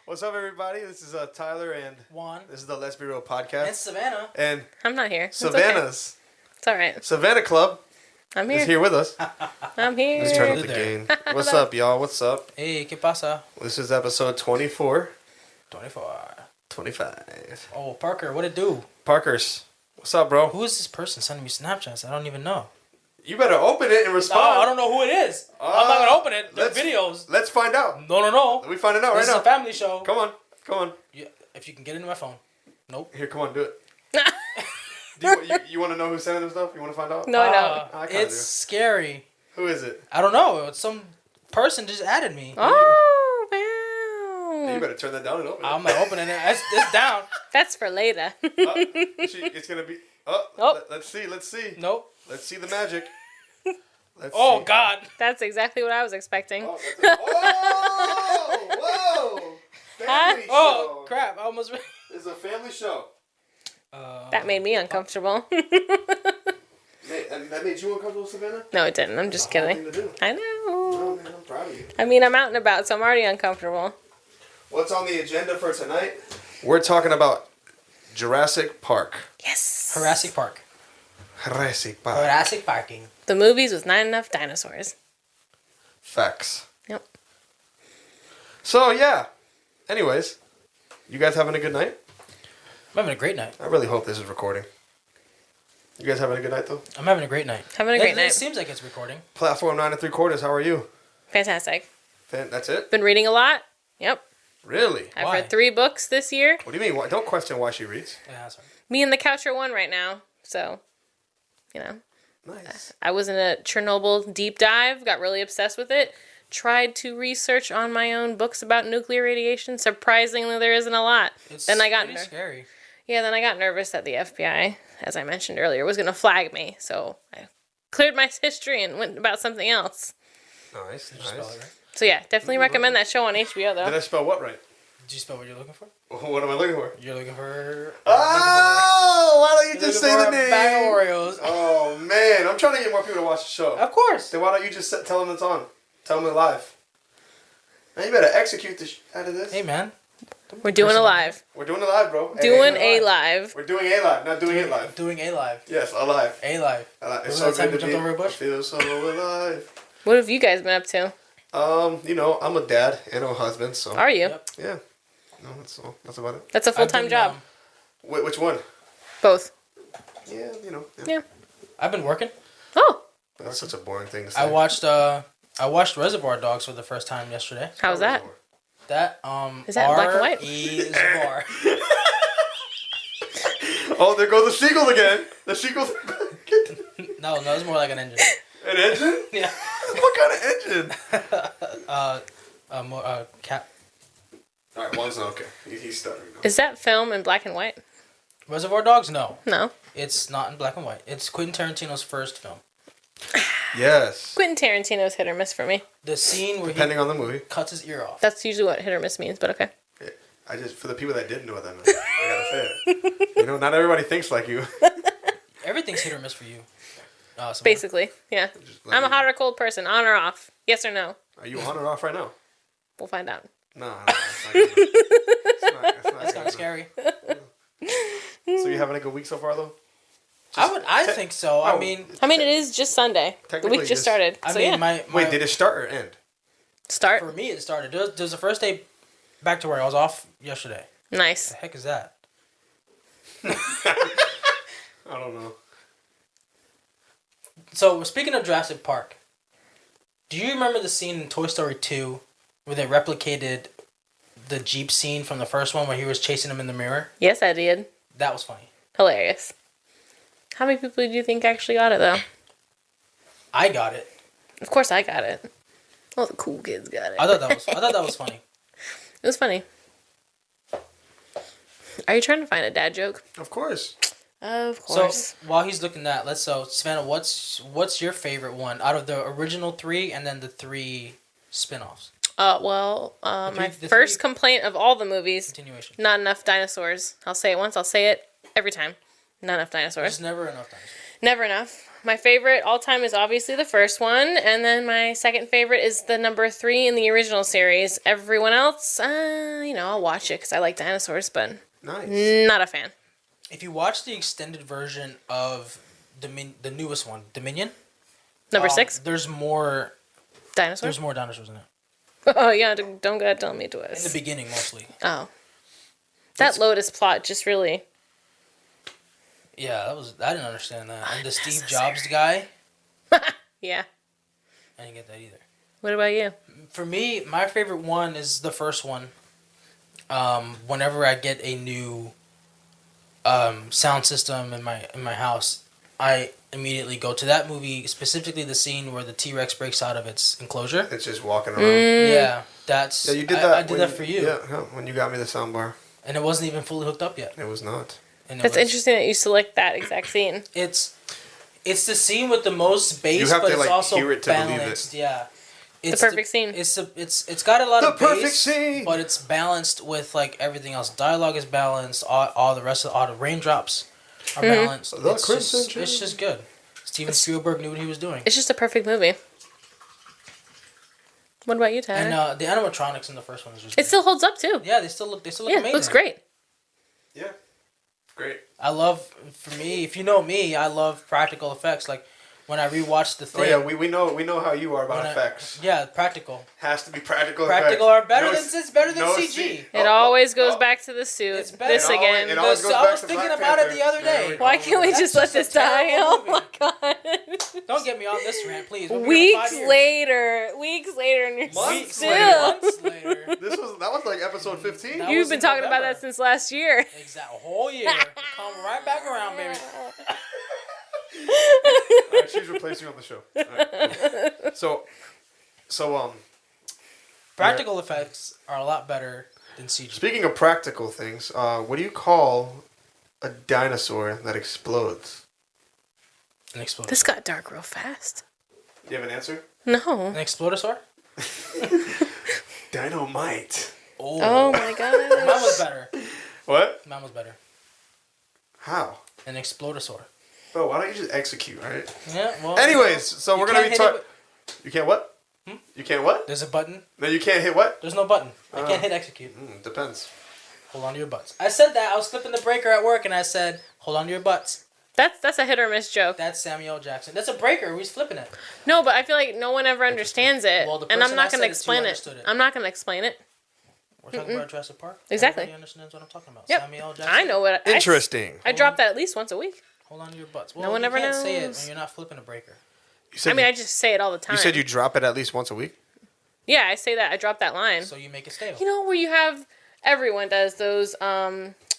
What's up, everybody? This is Tyler and Juan. This is the Let's Be Real podcast. And Savannah. And I'm not here. Savannah's. It's all right. Savanah Club I'm here. is here with us. I'm here. Let's turn up the gain. What's up, y'all? What's up? Hey, ¿qué pasa? This is episode 24. 25. Oh, Parker, what it do? Parkers. What's up, bro? Who is this person sending me Snapchats? I don't even know. You better open it and respond. I don't know who it is. I'm not going to open it. They're videos. Let's find out. No. We find it out this right now. This is a family show. Come on. Yeah, if you can get into my phone. Nope. Here, come on, do it. you want to know who's sending them stuff? You want to find out? No, I don't. It's scary. Who is it? I don't know. It's some person just added me. Oh, wow. You better turn that down and open it. I'm not opening it. It's down. That's for later. It's going to be... Oh. Let's see. Nope. Let's see the magic. Oh, God. That's exactly what I was expecting. Whoa! Family show. Oh, crap. I almost... It's a family show. That made me uncomfortable. That made you uncomfortable, Savannah? No, it didn't. I'm just kidding. I know. Oh, man, I'm proud of you. I mean, I'm out and about, so I'm already uncomfortable. What's on the agenda for tonight? We're talking about Jurassic Park. Yes. Jurassic Park. Jurassic Park. Jurassic Parking. The movies with not enough dinosaurs. Facts. Yep. So, yeah. Anyways, you guys having a good night? I'm having a great night. I really hope this is recording. You guys having a good night, though? I'm having a great night. Having a great night. It seems like it's recording. Platform 9 3/4. How are you? Fantastic. That's it? Been reading a lot. Yep. Really? I've read 3 books this year. What do you mean? Don't question why she reads. Yeah, sorry. Me and the couch are one right now. So, you know. Nice. I was in a Chernobyl deep dive. Got really obsessed with it. Tried to research on my own books about nuclear radiation. Surprisingly, there isn't a lot. Then I got pretty scary. Yeah, then I got nervous that the FBI, as I mentioned earlier, was going to flag me. So I cleared my history and went about something else. Nice. Did you spell it right? So yeah, definitely recommend that show on HBO though. Did I spell what right? Did you spell what you're looking for? What am I looking for? You're looking for... Oh! Why don't you just say the a name? bag of Oreos. Oh, man. I'm trying to get more people to watch the show. Of course. Then why don't you just tell them it's on? Tell them it's live. Man, you better execute the out of this. Hey, man. We're doing a live. We're doing it live, bro. Doing a live. We're doing a live, not doing it live. Doing a live. Yes, a live. A live. It's so good to jumped over a bush? I feel so alive. What have you guys been up to? I'm a dad and a husband, so. Are you? Yep. Yeah. No, that's all. That's about it. That's a full-time job. Which one? Both. Yeah, Yeah. I've been working. Oh. That's such a boring thing to say. I watched Reservoir Dogs for the first time yesterday. How was that? That Is that in black and white? Reservoir. Oh, there goes the seagulls again. The seagulls. No, it's more like an engine. An engine? Yeah. What kind of engine? Cap. All right, one's not okay. He's stuttering now. Is that film in black and white? Reservoir Dogs? No. No. It's not in black and white. It's Quentin Tarantino's first film. Yes. Quentin Tarantino's hit or miss for me. The scene where Depending on the movie. cuts his ear off. That's usually what hit or miss means, but okay. Yeah, for the people that didn't know what that meant, I gotta say it. Not everybody thinks like you. Everything's hit or miss for you. Samantha. Basically, yeah. I'm a hot or cold person, on or off. Yes or no? Are you on or off right now? We'll find out. No, it's not good. That's kind of scary. So you having a good week so far, though? I think so. I mean, it is just Sunday. The week just started. I So mean, yeah. my Wait, did it start or end? Start. For me, it started. There's the first day back to where I was off yesterday. Nice. The heck is that? I don't know. So, speaking of Jurassic Park, do you remember the scene in Toy Story 2 where they replicated the Jeep scene from the first one where he was chasing him in the mirror? Yes, I did. That was funny. Hilarious. How many people do you think actually got it, though? I got it. Of course I got it. All the cool kids got it. I thought that was funny. It was funny. Are you trying to find a dad joke? Of course. Of course. So while he's looking at that, Savannah, what's your favorite one out of the original 3 and then the 3 spin-offs? My first complaint of all the movies, Continuation. not enough dinosaurs. I'll say it once, I'll say it every time. Not enough dinosaurs. There's never enough dinosaurs. Never enough. my favorite all time is obviously the first one, and then my second favorite is the number 3 in the original series. Everyone else, I'll watch it because I like dinosaurs, but not a fan. If you watch the extended version of the newest one, Dominion, Number 6, there's more dinosaurs. there's more dinosaurs in it. Oh yeah, don't go ahead, tell me to us. In the beginning, mostly. Oh, that Lotus plot just really. Yeah, I didn't understand that. And the Steve Jobs guy, Yeah. I didn't get that either. What about you? For me, my favorite one is the first one. Whenever I get a new sound system in my house, I immediately go to that movie, specifically the scene where the T-Rex breaks out of its enclosure. It's just walking around. Yeah, that's. Yeah, you did that. I did that for you. Yeah, when you got me the soundbar. And it wasn't even fully hooked up yet. It was not. And That's interesting that you select that exact scene. It's the scene with the most bass, You have but to, it's like, also hear it to believe it. balanced. Yeah, The perfect scene. It's got a lot of The perfect bass, scene! but it's balanced with like everything else. Dialogue is balanced. All the rest of all the raindrops are balanced. The It's Crimson it's just good. Steven Spielberg knew what he was doing. It's just a perfect movie. What about you, Tyler? And the animatronics in the first one is just. It great. still holds up too. Yeah, they still look Yeah, amazing. it looks great. Yeah. Great. I love, for me, if you know me, I love practical effects. Like when I rewatched the thing. Oh yeah, we know how you are about effects. Yeah, practical. Has to be practical. Practical effects. are better No, than it's better than no CG. C- It always goes back to the suit. It's better. This It again. it always goes I back was to thinking Black about it Panther. the other There day. we go. Why can't we That's just let just a this die? terrible Oh my god. Don't get me on this rant, please. We'll be here for 5 Weeks years. later, and you're Months still. later. Months later. That was like episode 15. That You've was been in talking about November. that since last year. Exact whole year. Come right back around, baby. Alright, she's replacing you on the show. Alright, cool. So Practical effects are a lot better than CG. speaking of practical things, what do you call a dinosaur that explodes? An explodosaur. This got dark real fast. Do you have an answer? No. An explodosaur? Dynamite. Oh my Mine god. was better. What? Mine was better. How? An explodosaur. Bro, why don't you just execute, right? Yeah, well. Anyways, so you we're gonna can't be hit it talking. You can't what? You can't what? There's a button. No, you can't hit what? There's no button. I can't hit execute. Depends. Hold on to your butts. I said that. I was flipping the breaker at work and I said, hold on to your butts. That's a hit or miss joke. That's Samuel L. Jackson. That's a breaker. He's flipping it. No, but I feel like no one ever understands it, Well, the and I'm person not I gonna said it to explain it. understood it. I'm not gonna explain it. We're talking about Jurassic Park. Exactly. Everybody understands what I'm talking about. Yep. Samuel L. Jackson. I know what. Interesting. I drop that at least once a week. Hold on to your butts. Well, No one you ever can't say it knows. when you're not flipping a breaker. You said I mean, I just say it all the time. you said you drop it at least once a week. Yeah, I say that. I drop that line. So you make it stale. You know where you have everyone does those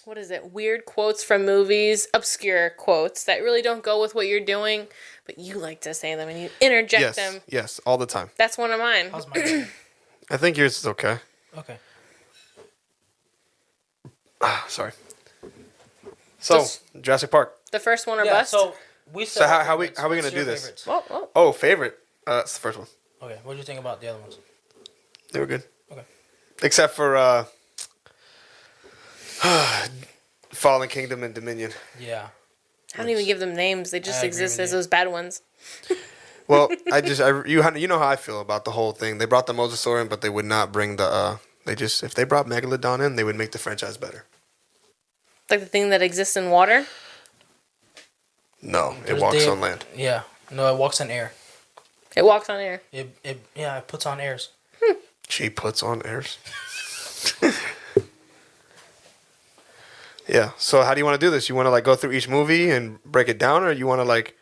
what is it? Weird quotes from movies, obscure quotes that really don't go with what you're doing, but you like to say them and you interject Yes. them. Yes, all the time. That's one of mine. How's my I think yours is okay. Okay. Sorry. So, Jurassic Park. The first one or Yeah, bust. so we said So our how we favorites. gonna What's do your this? favorites? Whoa. Oh, favorite. That's the first one. Okay, what do you think about the other ones? They were good. Okay. Except for Fallen Kingdom and Dominion. Yeah. I don't even give them names. They just I agree exist with as you. those bad ones. Well, you know how I feel about the whole thing. They brought the Mosasaur in, but they would not bring the if they brought Megalodon in, they would make the franchise better. Like the thing that exists in water. No, it There's walks Dave- on land. Yeah. No, it walks on air. It walks on air. It puts on airs. She puts on airs. Yeah. So how do you want to do this? You want to like go through each movie and break it down, or you want to like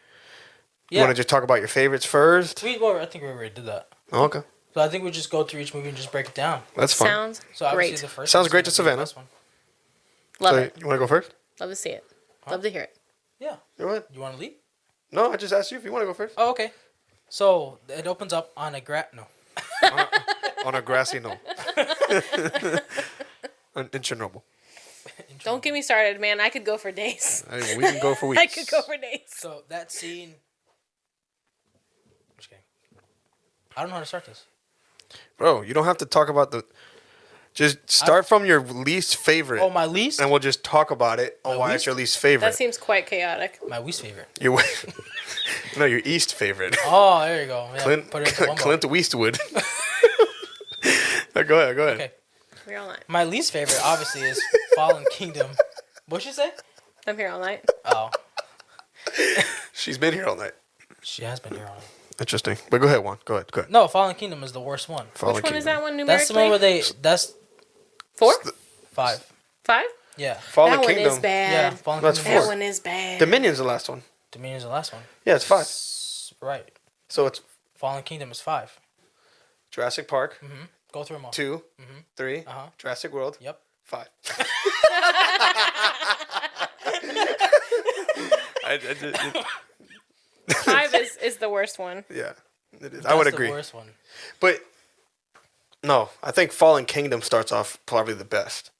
you Yeah. want to just talk about your favorites first? I think we already did that. Oh, okay, So I think we just go through each movie and just break it down. that's fine. Sounds So obviously great. the first Sounds one's great to gonna be the Savannah. best one. Love So it. you want to go first? Love to see it. Love to hear it. Yeah. Go ahead. You want to lead? No, I just asked you if you want to go first. Oh, okay. So it opens up on a On a grassy knoll. In Chernobyl. Don't get me started, man. I could go for days. I mean, we can go for weeks. I could go for days. So that scene. Just kidding. I don't know how to start this. Bro, you don't have to talk about the. Just start from your least favorite. Oh, my least. And we'll just talk about it on My why least? it's your least favorite. That seems quite chaotic. My least favorite. Your No, your East favorite. Oh, there you go. Yeah, Clint put it into one Clint bowl. Eastwood. Go ahead. We're all night. My least favorite, obviously, is Fallen Kingdom. What'd you say? I'm here all night. Oh, She's been here all night. she has been here on. Interesting. But go ahead, Juan. Go ahead. No, Fallen Kingdom is the worst one. Fallen Which one is that one numerically? That's the one where they. That's 4? 5. 5? Yeah. Fallen That one Kingdom. is bad. Yeah. Fallen That's Kingdom. That four. one is bad. Dominion's the last one. Dominion's the last one. Yeah, it's 5. Right. So it's Fallen Kingdom is 5. Jurassic Park, Go through them all. 2, 3, Jurassic World, Yep. 5. Five is the worst one. Yeah, it is. I That's would the agree. worst one. But no, I think Fallen Kingdom starts off probably the best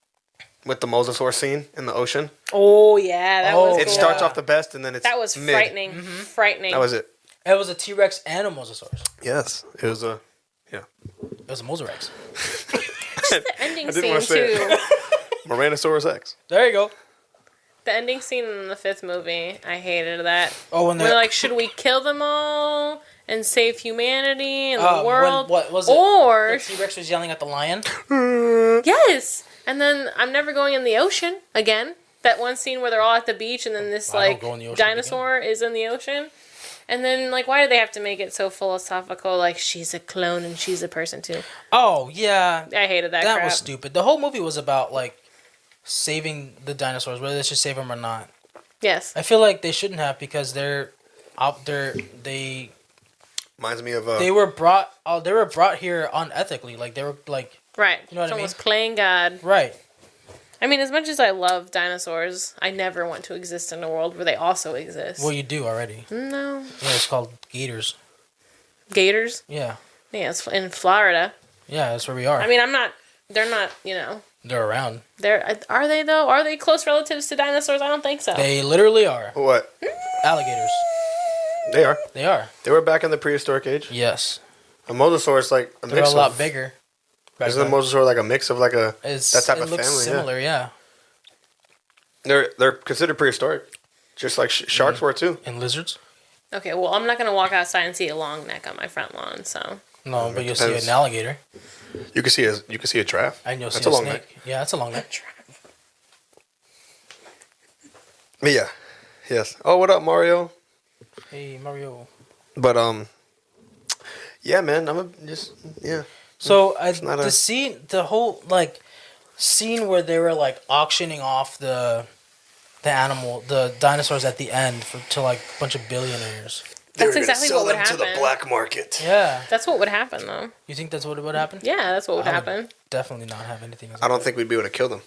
with the mosasaur scene in the ocean. Oh yeah, that was. It cool. starts off the best, and then it's That was mid. frightening. Frightening. That was it. It was a T-Rex and a Mosasaurus. Yes, it was a. It was a Mosarex. the ending I didn't scene wanna say too. it. Moranosaurus X. There you go. The ending scene in the 5th movie, I hated that. Oh, when We're they're like, should we kill them all and save humanity and the when- world? what was it? Or The T-Rex was yelling at the lion. yes, and then I'm never going in the ocean again. That one scene where they're all at the beach and then this I don't like go in the ocean dinosaur is in the ocean. And then, like, why do they have to make it so philosophical? Like, she's a clone and she's a person too. Oh yeah, I hated that. that crap. was stupid. The whole movie was about like saving the dinosaurs, whether they should save them or not. Yes. I feel like they shouldn't have because they're out there. They Reminds me of. they were brought. They were brought here unethically. Like they were like Right. You know what I Someone's mean? playing God. right. I mean, as much as I love dinosaurs, I never want to exist in a world where they also exist. Well, you do already. No. Yeah, it's called gators. Gators? Yeah, Yeah, it's in Florida. yeah, that's where we are. I mean, they're not, you know. They're around. Are they though? Are they close relatives to dinosaurs? I don't think so. They literally are what? alligators. They are. They are. They were back in the prehistoric age. Yes, A mosasaur is like a they're mix a lot of. bigger. back Isn't a then. mosasaur like a mix of like a It's, that type it of looks family? similar, yeah. They're considered prehistoric, just like sharks were too. And lizards? Okay, well, I'm not gonna walk outside and see a long neck on my front lawn. So No, but you'll see depends. an alligator. You can see a giraffe. And you'll That's see a a long snake. neck. Yeah, that's a long neck. But yeah, yes. Oh, what up, Mario? Hey, Mario. But yeah, man. Yeah. So not the whole like scene where they were like auctioning off the dinosaurs at the end to like a bunch of billionaires. That's exactly what would happen. market. Yeah. That's what would happen, though. You think that's what would happen? Yeah, that's what would I would happen. Definitely not have anything. I don't think we'd be able to kill them.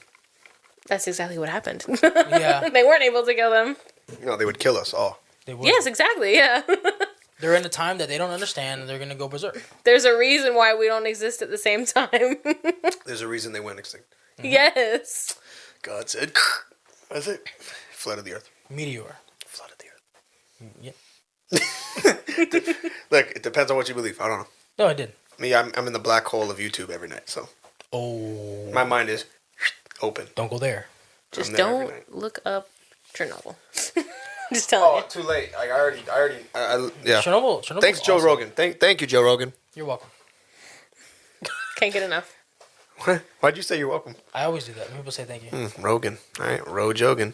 That's exactly what happened. Yeah. They weren't able to kill them. No, they would kill us all. They would. Yes, exactly. Yeah. They're in a time that they don't understand and they're gonna go berserk. There's a reason why we don't exist at the same time. There's a reason they went extinct. Yes. God said, that's it. Flooded the earth. Meteor. Flooded the earth. Yep. Look, it depends on what you believe. I don't know. No, I did. Me, I'm in the black hole of YouTube every night, so Oh. my mind is open. Don't go there. Just I'm there every don't night. look up Chernobyl. Just telling you. Too late. I already, yeah. Chernobyl. Thanks, Joe awesome. Rogan. Thank you, Joe Rogan. You're welcome. Can't get enough. Why'd you say you're welcome? I always do that. When people say thank you. Rogan. All right, Jogan.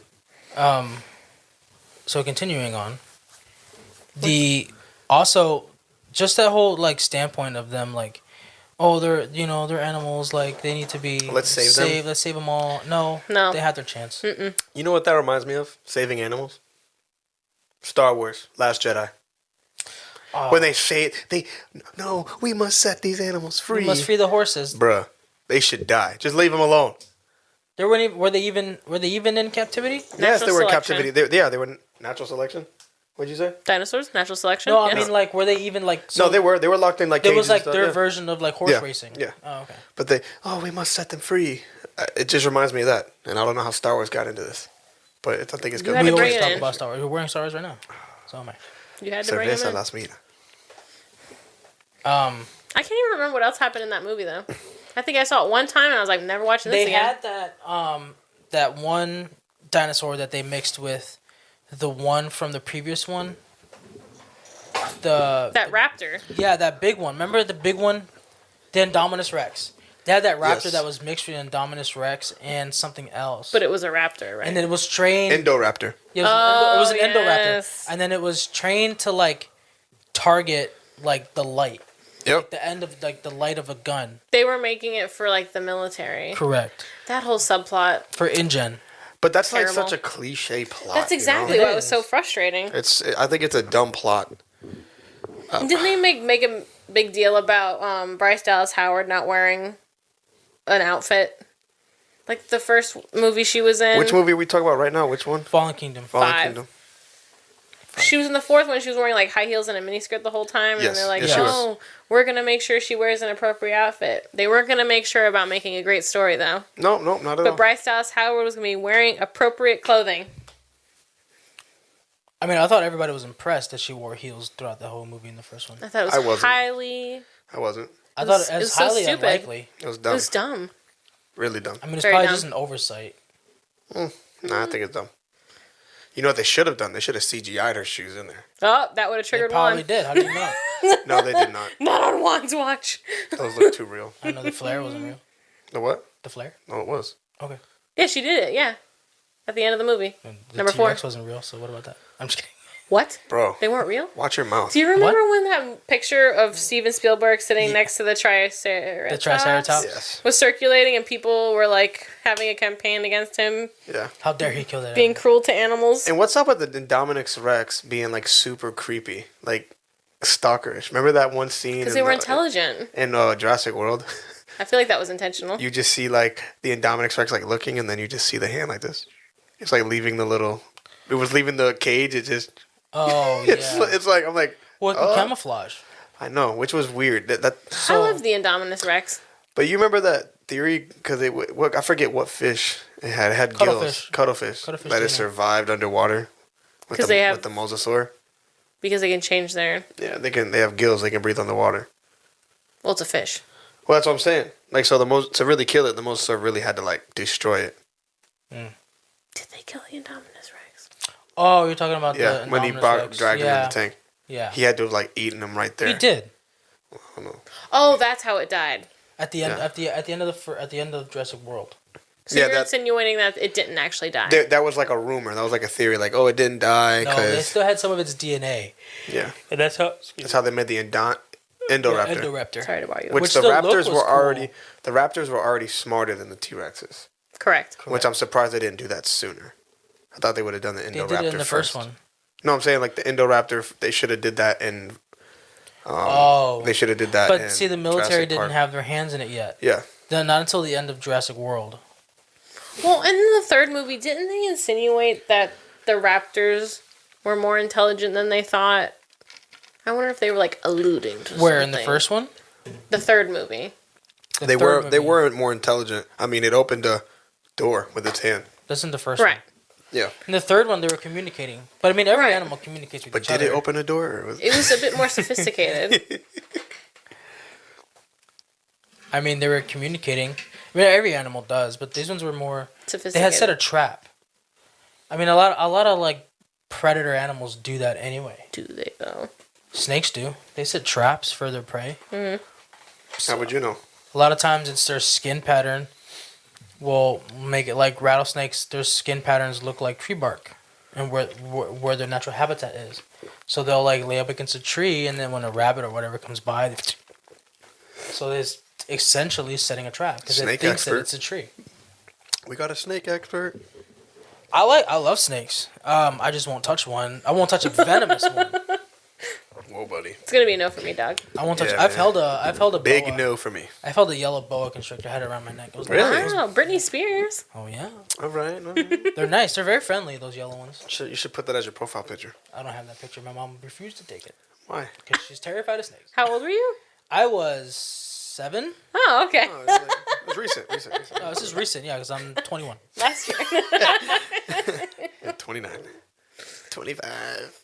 So continuing on, also just that whole like standpoint of them like, oh they're animals, like they need to be Let's save them. Let's save them all. No, No. they had their chance. You know what that reminds me of? Saving animals. Star Wars, Last Jedi. Oh, When they say no, we must set these animals free. we must free the horses. Bruh, they should die. Just leave them alone. Were they even in captivity? Yes, they were in selection. captivity. They were in natural selection. What'd you say? Dinosaurs? Natural selection? No, I Yes. mean like were they even like? No, they were locked in like It cages. was like and stuff, their yeah. version of like horse Yeah, racing. yeah. Oh, okay. But we must set them free. It just reminds me of that, and I don't know how Star Wars got into this, but I think it's You good. had We to bring always it talk in. about Star Wars. We're wearing Star Wars right now. So am I. You had to bring them Cerveza in. las minas. I can't even remember what else happened in that movie, though. I think I saw it one time, and I was like, never watching this They again. had that one dinosaur that they mixed with the one from the previous one. That raptor. Yeah, that big one. Remember the big one? The Indominus Rex. They had that raptor Yes. that was mixed with Indominus Rex and something else. But it was a raptor, right? And then it was trained. Indoraptor. Yeah, it was an yes. Indoraptor. And then it was trained to like target like the light. Yep. The end of like the light of a gun. They were making it for like the military. Correct. That whole subplot. For InGen. But that's Terrible. like such a cliche plot. That's exactly You know? why it was so frustrating. I think it's a dumb plot. Didn't they make a big deal about Bryce Dallas Howard not wearing an outfit? Like the first movie she was in. Which movie are we talking about right now? Which one? Fallen Kingdom. Fallen 5. Kingdom. She was in the fourth one. She was wearing like high heels and a miniskirt the whole time, Yes. and they're like, Yes, she was. "No, we're gonna make sure she wears an appropriate outfit." They weren't gonna make sure about making a great story though. No, not at But all. Bryce Dallas Howard was gonna be wearing appropriate clothing. I mean, I thought everybody was impressed that she wore heels throughout the whole movie in the first one. I thought I it was wasn't. highly. I wasn't. I It thought was- it it was was so highly stupid. unlikely. It was It dumb. was dumb. Really dumb. I mean, it's Very probably dumb. just an oversight. Nah, I think it's dumb. You know what they should have done? They should have CGI'd her shoes in there. Oh, that would have They triggered probably Juan. did. How do you know? No, they did not. Not on Juan's watch. Those look too real. I know the flare wasn't real. The what? The flare? No, it was. Okay. Yeah, she did it. Yeah, at the end of the movie. And the Number 4. T-Rex wasn't real, so what about that? I'm just kidding. What? Bro, They weren't real? watch your mouth. Do you remember when that picture of Steven Spielberg sitting next to the Triceratops, The Triceratops? Yes. was circulating and people were like having a campaign against him Yeah. How dare he kill that being animal? cruel to animals? And what's up with the Indominus Rex being like super creepy, like stalkerish? Remember that one scene? Because they were intelligent. in Jurassic World. I feel like that was intentional. You just see like the Indominus Rex like looking, and then you just see the hand like this. It's like leaving the little. It was leaving the cage. It just. Oh, yeah. It's like I'm like. Well, Oh. camouflage. I know, which was weird. That. I love the Indominus Rex. But you remember that theory? Because I forget what fish it had. It had Cuttlefish. gills. Cuttlefish. Cuttlefish That it DNA. survived underwater. With 'Cause they have- with the mosasaur. Because they can change their... Yeah, they have gills. They can breathe underwater. Well, it's a fish. Well, that's what I'm saying. Like, so to really kill it, the mosasaur really had to like destroy it. Did they kill the Indominus Rex? Oh, you're talking about Yeah, the when he Indominus Rex. dragged him yeah. in the tank, Yeah. he had to have like eaten him right there. He did. I don't know. Oh, that's how it died. At the end, Yeah. at the end of Jurassic World. So Yeah, you're that- insinuating that it didn't actually die. That was like a rumor. That was like a theory. Like, oh, it didn't die No, they because still had some of its DNA, yeah, and that's how. that's how they made the Indoraptor. Indoraptor. Sorry to bother you. Which the the look Raptors was were cool. already. The Raptors were already smarter than the T-Rexes, Correct. which I'm surprised they didn't do that sooner. I thought they would have done the They Indoraptor did it in the first. first one. No, I'm saying like the Indoraptor. They should have did that in. Oh. They should have did that. But in see, the military Jurassic didn't Park. have their hands in it yet. Yeah. Then not until the end of Jurassic World. Well, in the third movie, didn't they insinuate that the raptors were more intelligent than they thought? I wonder if they were like alluding to Where in the something. first one? The third movie. The They third were they movie. weren't more intelligent. I mean, it opened a door with its hand. That's in the first Right. one. Yeah. In the third one, they were communicating. But I mean, every Right. animal communicates with But each did other. it open a door? Or was... It was a bit more sophisticated. I mean, they were communicating. I mean, every animal does, but these ones were more. They Sophisticated. had set a trap. I mean, a lot of like predator animals do that anyway. Do they though? Snakes do. They set traps for their prey. How would you know? A lot of times, it's their skin pattern will make it like rattlesnakes. Their skin patterns look like tree bark, and where their natural habitat is. So they'll like lay up against a tree, and then when a rabbit or whatever comes by, so it's essentially setting a trap because it Snake thinks that expert. it's a tree. We got a snake expert. I love snakes. I just won't touch one. I won't touch a venomous one. Whoa, buddy. It's gonna be a no for me, dog. I won't touch. Yeah, I've man. held a Big boa. no for me. I've held a yellow boa constrictor. I had it around my neck. It was Really? nice. Wow, Britney Spears. Oh yeah, All right. All right. they're nice. They're very friendly. Those yellow ones. You should put that as your profile picture. I don't have that picture. My mom refused to take it Why? because she's terrified of snakes. How old were you? I was 7. Oh, okay. Oh, it's, like, it was recent. No, this is recent. Yeah, because I'm 21. Last year. Yeah, 29. 25.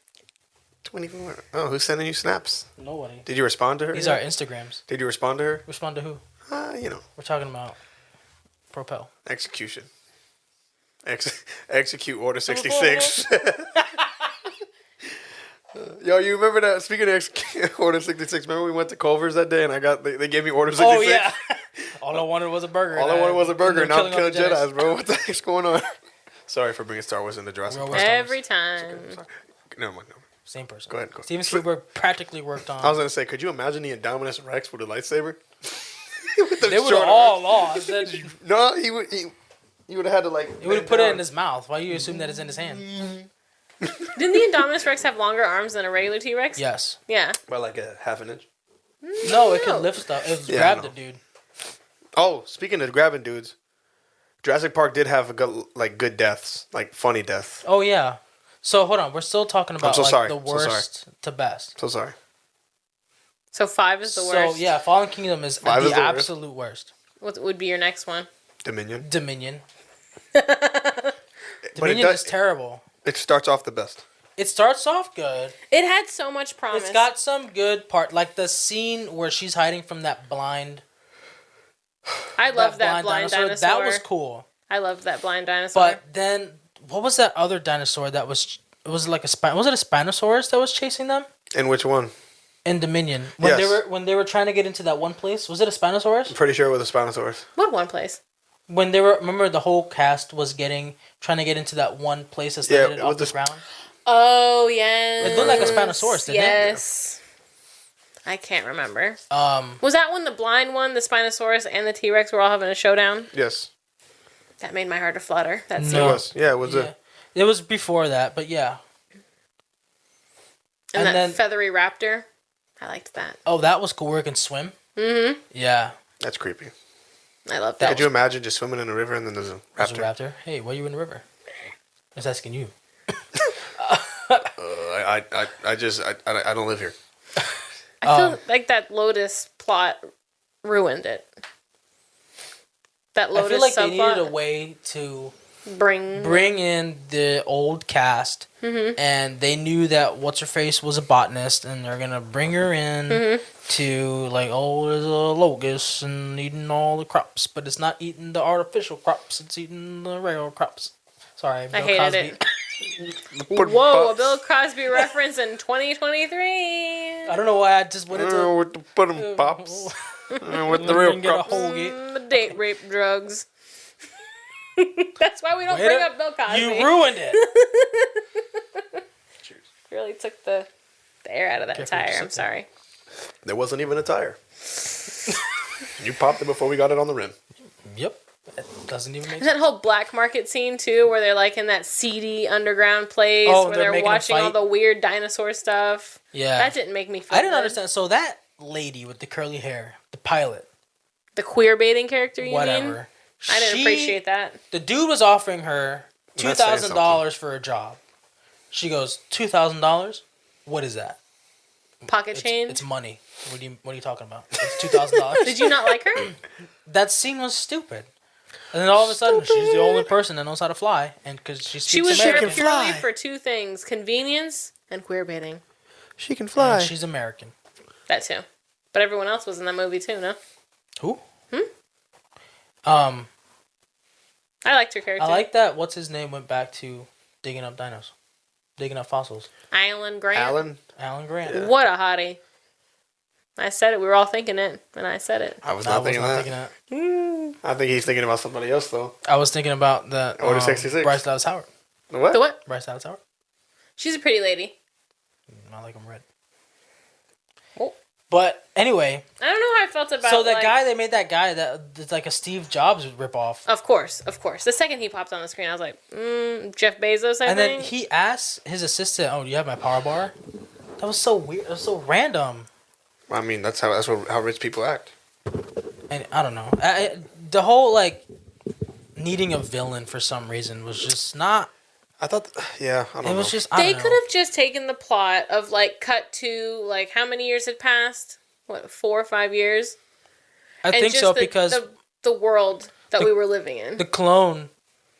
24. Oh, who's sending you snaps? Nobody. Did you respond to her? These are Instagrams. Did you respond to her? Respond to who? You know, We're talking about Propel. execution. Execute Order 66. Yo, you remember that? Speaking of Order 66, remember we went to Culver's that day and they gave me Order 66? Oh yeah. All I wanted was a burger. All I wanted was a burger, and now I'm killing Jedis. Jedis, bro. What the heck's going on? Sorry for bringing Star Wars into Jurassic Park. Every time. Never mind. Same person. Go ahead. Go. Steven Spielberg practically worked on. I was gonna say, could you imagine the Indominus Rex with a lightser? They would have all lost. No, he would have had to like. He would have put it in his mouth. Why do you assume that it's in his hand? Didn't the Indominus Rex have longer arms than a regular T-Rex? Yes. Yeah. By like a half an inch. No, it could lift stuff. It grabbed the dude. Oh, speaking of grabbing dudes, Jurassic Park did have good deaths, like funny deaths. Oh yeah. So hold on, we're still talking about the worst to best. So sorry. So 5 is the worst. So yeah, Fallen Kingdom is the absolute worst. What would be your next one? Dominion. Dominion is terrible. It starts off the best. It starts off good. It had so much promise. It's got some good part, like the scene where she's hiding from that blind. I love that blind dinosaur. That was cool. I loved that blind dinosaur. But then, what was that other dinosaur that was? Was it like was it a Spinosaurus that was chasing them? In which one? In Dominion, when they were trying to get into that one place, was it a Spinosaurus? I'm pretty sure it was a Spinosaurus. What one place? When they were, remember the whole cast was trying to get into that one place that's off the ground. Oh yes. It looked like a Spinosaurus, didn't it? Yes. I can't remember. Was that when the blind one, the Spinosaurus, and the T-Rex were all having a showdown? Yes. That made my heart flutter. That's It was. Yeah, it was. It was before that, but yeah. And then feathery raptor. I liked that. Oh, that was cool. Where it can swim. Mm-hmm. Yeah. That's creepy. I love that. Could you imagine just swimming in a river and then there's a raptor? There's a raptor. Hey, why are you in the river? I was asking you. I don't live here. I feel like that Lotus plot ruined it. That Lotus I feel like subplot they needed a way to bring in the old cast, and they knew that what's her face was a botanist, and they're gonna bring her in to there's a locust and eating all the crops, but it's not eating the artificial crops; it's eating the real crops. Sorry, Bill I hated Cosby. it. Whoa, a Bill Cosby reference in 2023. I don't know why I just went into with the bottom pops. With the real crops. Date rape drugs. That's why we don't bring up Bill Cosby. You ruined it. Really took the air out of that tire. I'm sorry. There wasn't even a tire. You popped it before we got it on the rim. Yep. It doesn't even make sense. That whole black market scene too, where they're like in that seedy underground place where they're watching all the weird dinosaur stuff. Yeah. That didn't make me feel I didn't good. understand. So that lady with the curly hair, the pilot. The queer baiting character, you mean? Whatever. I didn't appreciate that. The dude was offering her $2,000 for a job. She goes, $2,000? What is that? Pocket change? It's money. What are you talking about? It's $2,000. Did you not like her? That scene was stupid. And then all of a sudden, she's the only person that knows how to fly, and because she was American. there purely for two things: convenience and queer baiting. She can fly. And she's American. That too, but everyone else was in that movie too, no? Who? I liked her character. I like that. What's his name went back to digging up fossils. Alan Grant. Alan Grant. Yeah. What a hottie! I said it. We were all thinking it, and I said it. I was not thinking that. I think he's thinking about somebody else though. I was thinking about the Order 66. Bryce Dallas Howard. What? The what? Bryce Dallas Howard. She's a pretty lady. I like him red. Oh. But anyway. I don't know how I felt about. So that guy, they made that guy that's like a Steve Jobs ripoff. Of course. The second he popped on the screen, I was like, Jeff Bezos. I think. And then he asked his assistant, "Oh, do you have my power bar?" That was so weird. It was so random. I mean, that's how rich people act. And I don't know. The whole needing a villain for some reason was just not. I thought, I don't know. It was just. They could have just taken the plot of cut to how many years had passed? What, 4 or 5 years? I think so because the world that we were living in. The clone,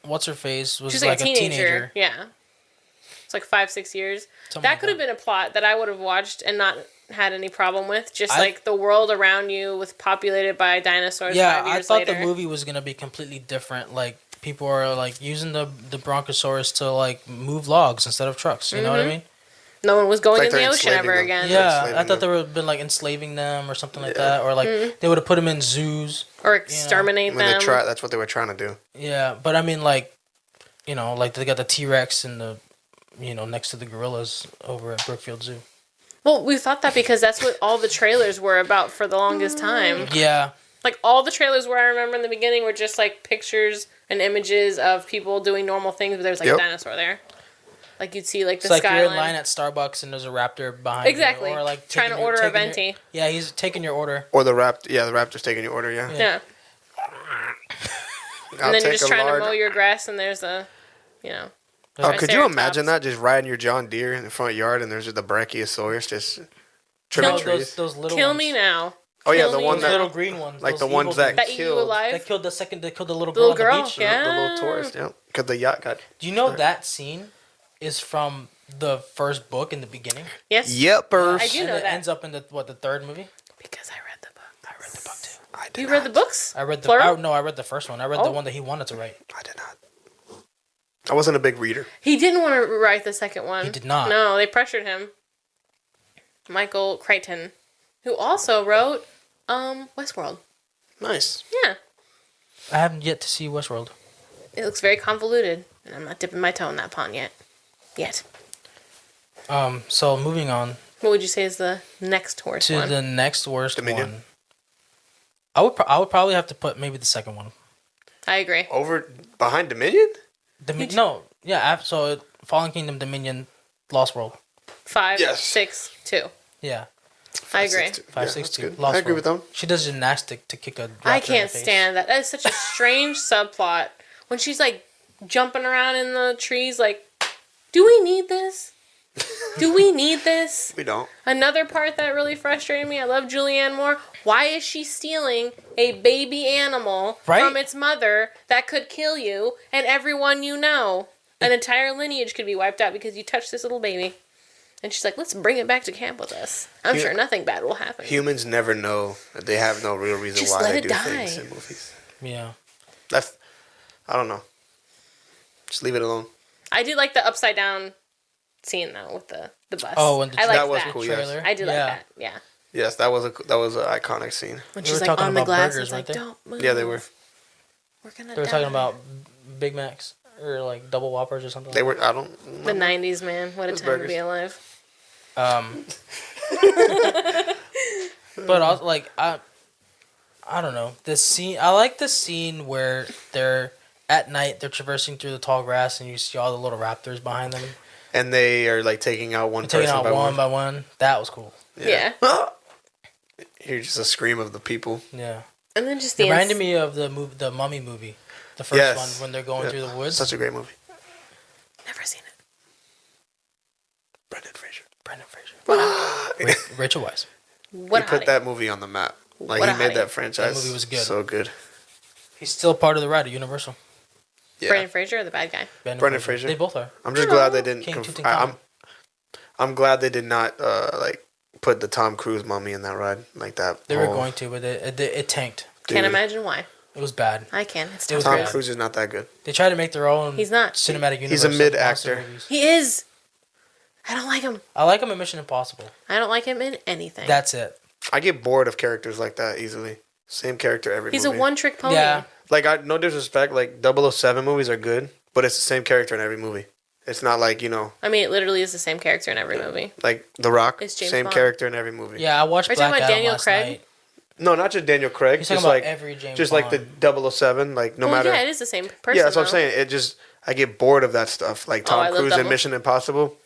what's her face, was She's like a teenager. Yeah, it's 5-6 years. Something That could have been a plot that I would have watched and not had any problem with. Just the world around you was populated by dinosaurs. Yeah, 5 years I thought later. the movie was gonna be completely different. Like people are using the Bronchosaurus to move logs instead of trucks. You know what I mean? No one was going Like in the they're ocean ever enslaving them. again. Yeah, enslaving I thought they them. would have been like enslaving them or something like that, or like they would have put them in zoos. Or exterminate When them. they try, that's what they were trying to do. Yeah, but I mean, like, like they got the T-Rex and the, next to the gorillas over at Brookfield Zoo. Well, we thought that because that's what all the trailers were about for the longest time. Yeah, Like, all the trailers where I remember in the beginning were just, like, pictures and images of people doing normal things, but there was, like, Yep. a dinosaur there. Like, you'd see, like, the it's like skyline. you're in line at Starbucks and there's a raptor behind Exactly. you. Or like Trying to order a venti. Yeah, he's taking your order. Or the raptor's taking your order. Yeah. Yeah. I'll And then you're take just a trying large- to mow your grass and there's a, Oh, Triceratops. could you imagine that? Just riding your John Deere in the front yard and there's just the Brachiosaurus just trimming No, trees. those little Kill ones. me now. Oh yeah, Kill the me one Those now. that little green ones. like those the ones evil that dudes. That eat you killed alive? That killed the little girl, Little on the girl, beach. yeah. the little tourist. Yeah, because the yacht got. Do you know that scene is from the first book in the beginning? Yes. Yepers. I do And know it that. ends up in the third movie? Because I read the book. I read the book too. I did You not. read the books? I read the Plural? I read the first one. I read Oh. the one that he wanted to write. I did not. I wasn't a big reader. He didn't want to write the second one. He did not. No, they pressured him. Michael Crichton, who also wrote Westworld. Nice. Yeah. I haven't yet to see Westworld. It looks very convoluted, and I'm not dipping my toe in that pond yet. So moving on What would you say is the next worst to one? the next worst Dominion. one. I would probably have to put maybe the second one. I agree. Over behind Dominion. So Fallen Kingdom, Dominion, Lost World. 5, Yes. 6, 2. Yeah, I agree. 562. Good. Lost I agree World. with them. She does gymnastic to kick a. raptor I in the can't face. stand that. That is such a strange subplot. When she's like jumping around in the trees, like, do we need this? Do we need this? We don't. Another part that really frustrated me, I love Julianne Moore. Why is she stealing a baby animal Right? from its mother that could kill you and everyone you know? An entire lineage could be wiped out because you touched this little baby. And she's like, let's bring it back to camp with us. I'm sure nothing bad will happen. Humans never know that they have no real reason Just why let they it do die. things in movies. Yeah. That's. I don't know. Just leave it alone. I do like the upside down scene though with the bus. Oh, and the I like that was that. cool. Yes. Trailer. I do like that. Yeah. Yes, that was an iconic scene. When They she's were like talking on the about glass, burgers, it's like, weren't they? don't move. Yeah, they were. We're gonna They were die. talking about Big Macs or like double Whoppers or something. They were. I don't. The 90s, man. What a Those time to burgers. be alive. But also, like I don't know the scene. I like the scene where they're at night. They're traversing through the tall grass, and you see all the little raptors behind them. And they are like taking out one They're taking person out by one one. by one. That was cool. Yeah. Hear just a scream of the people. Yeah, And then just it the reminded me of the Mummy movie, the first Yes. one when they're going Yeah. through the woods. Such a great movie. Never seen it. Brendan Fraser. Brendan Fraser, He Rachel Weisz. What a put hottie. that movie on the map. Like What he a made hottie. that franchise. That movie was good. So good. He's still part of the ride at Universal. Yeah. Brendan Fraser or the bad guy? Brendan Fraser. They both are. I'm just glad they didn't. King conf- Tutankhamun. I'm glad they did not like put the Tom Cruise mummy in that ride like that. They were whole- going to, but it tanked. Dude, Can't imagine why. It was bad. I can. It's It was Tom Tom bad. Cruise is not that good. They tried to make their own. He's not. Cinematic universe. He's a of mid-actor. monster movies. He is. I don't like him. I like him in Mission Impossible. I don't like him in anything. That's it. I get bored of characters like that easily. Same character every He's movie. a one-trick pony. Yeah. Like no disrespect, like 007 movies are good, but it's the same character in every movie. It's not like I mean, it literally is the same character in every movie. like The Rock, It's James same Bond. character in every movie. Yeah, I watched Are you Black talking about Adam Daniel last Craig? night. No, not just Daniel Craig. He's just talking like about every James just Bond. like the 007. Like no Well, matter. yeah, it is the same person. Yeah, that's what I'm though. saying. It just I get bored of that stuff. Like Oh, I Tom love Cruise in double. Mission Impossible.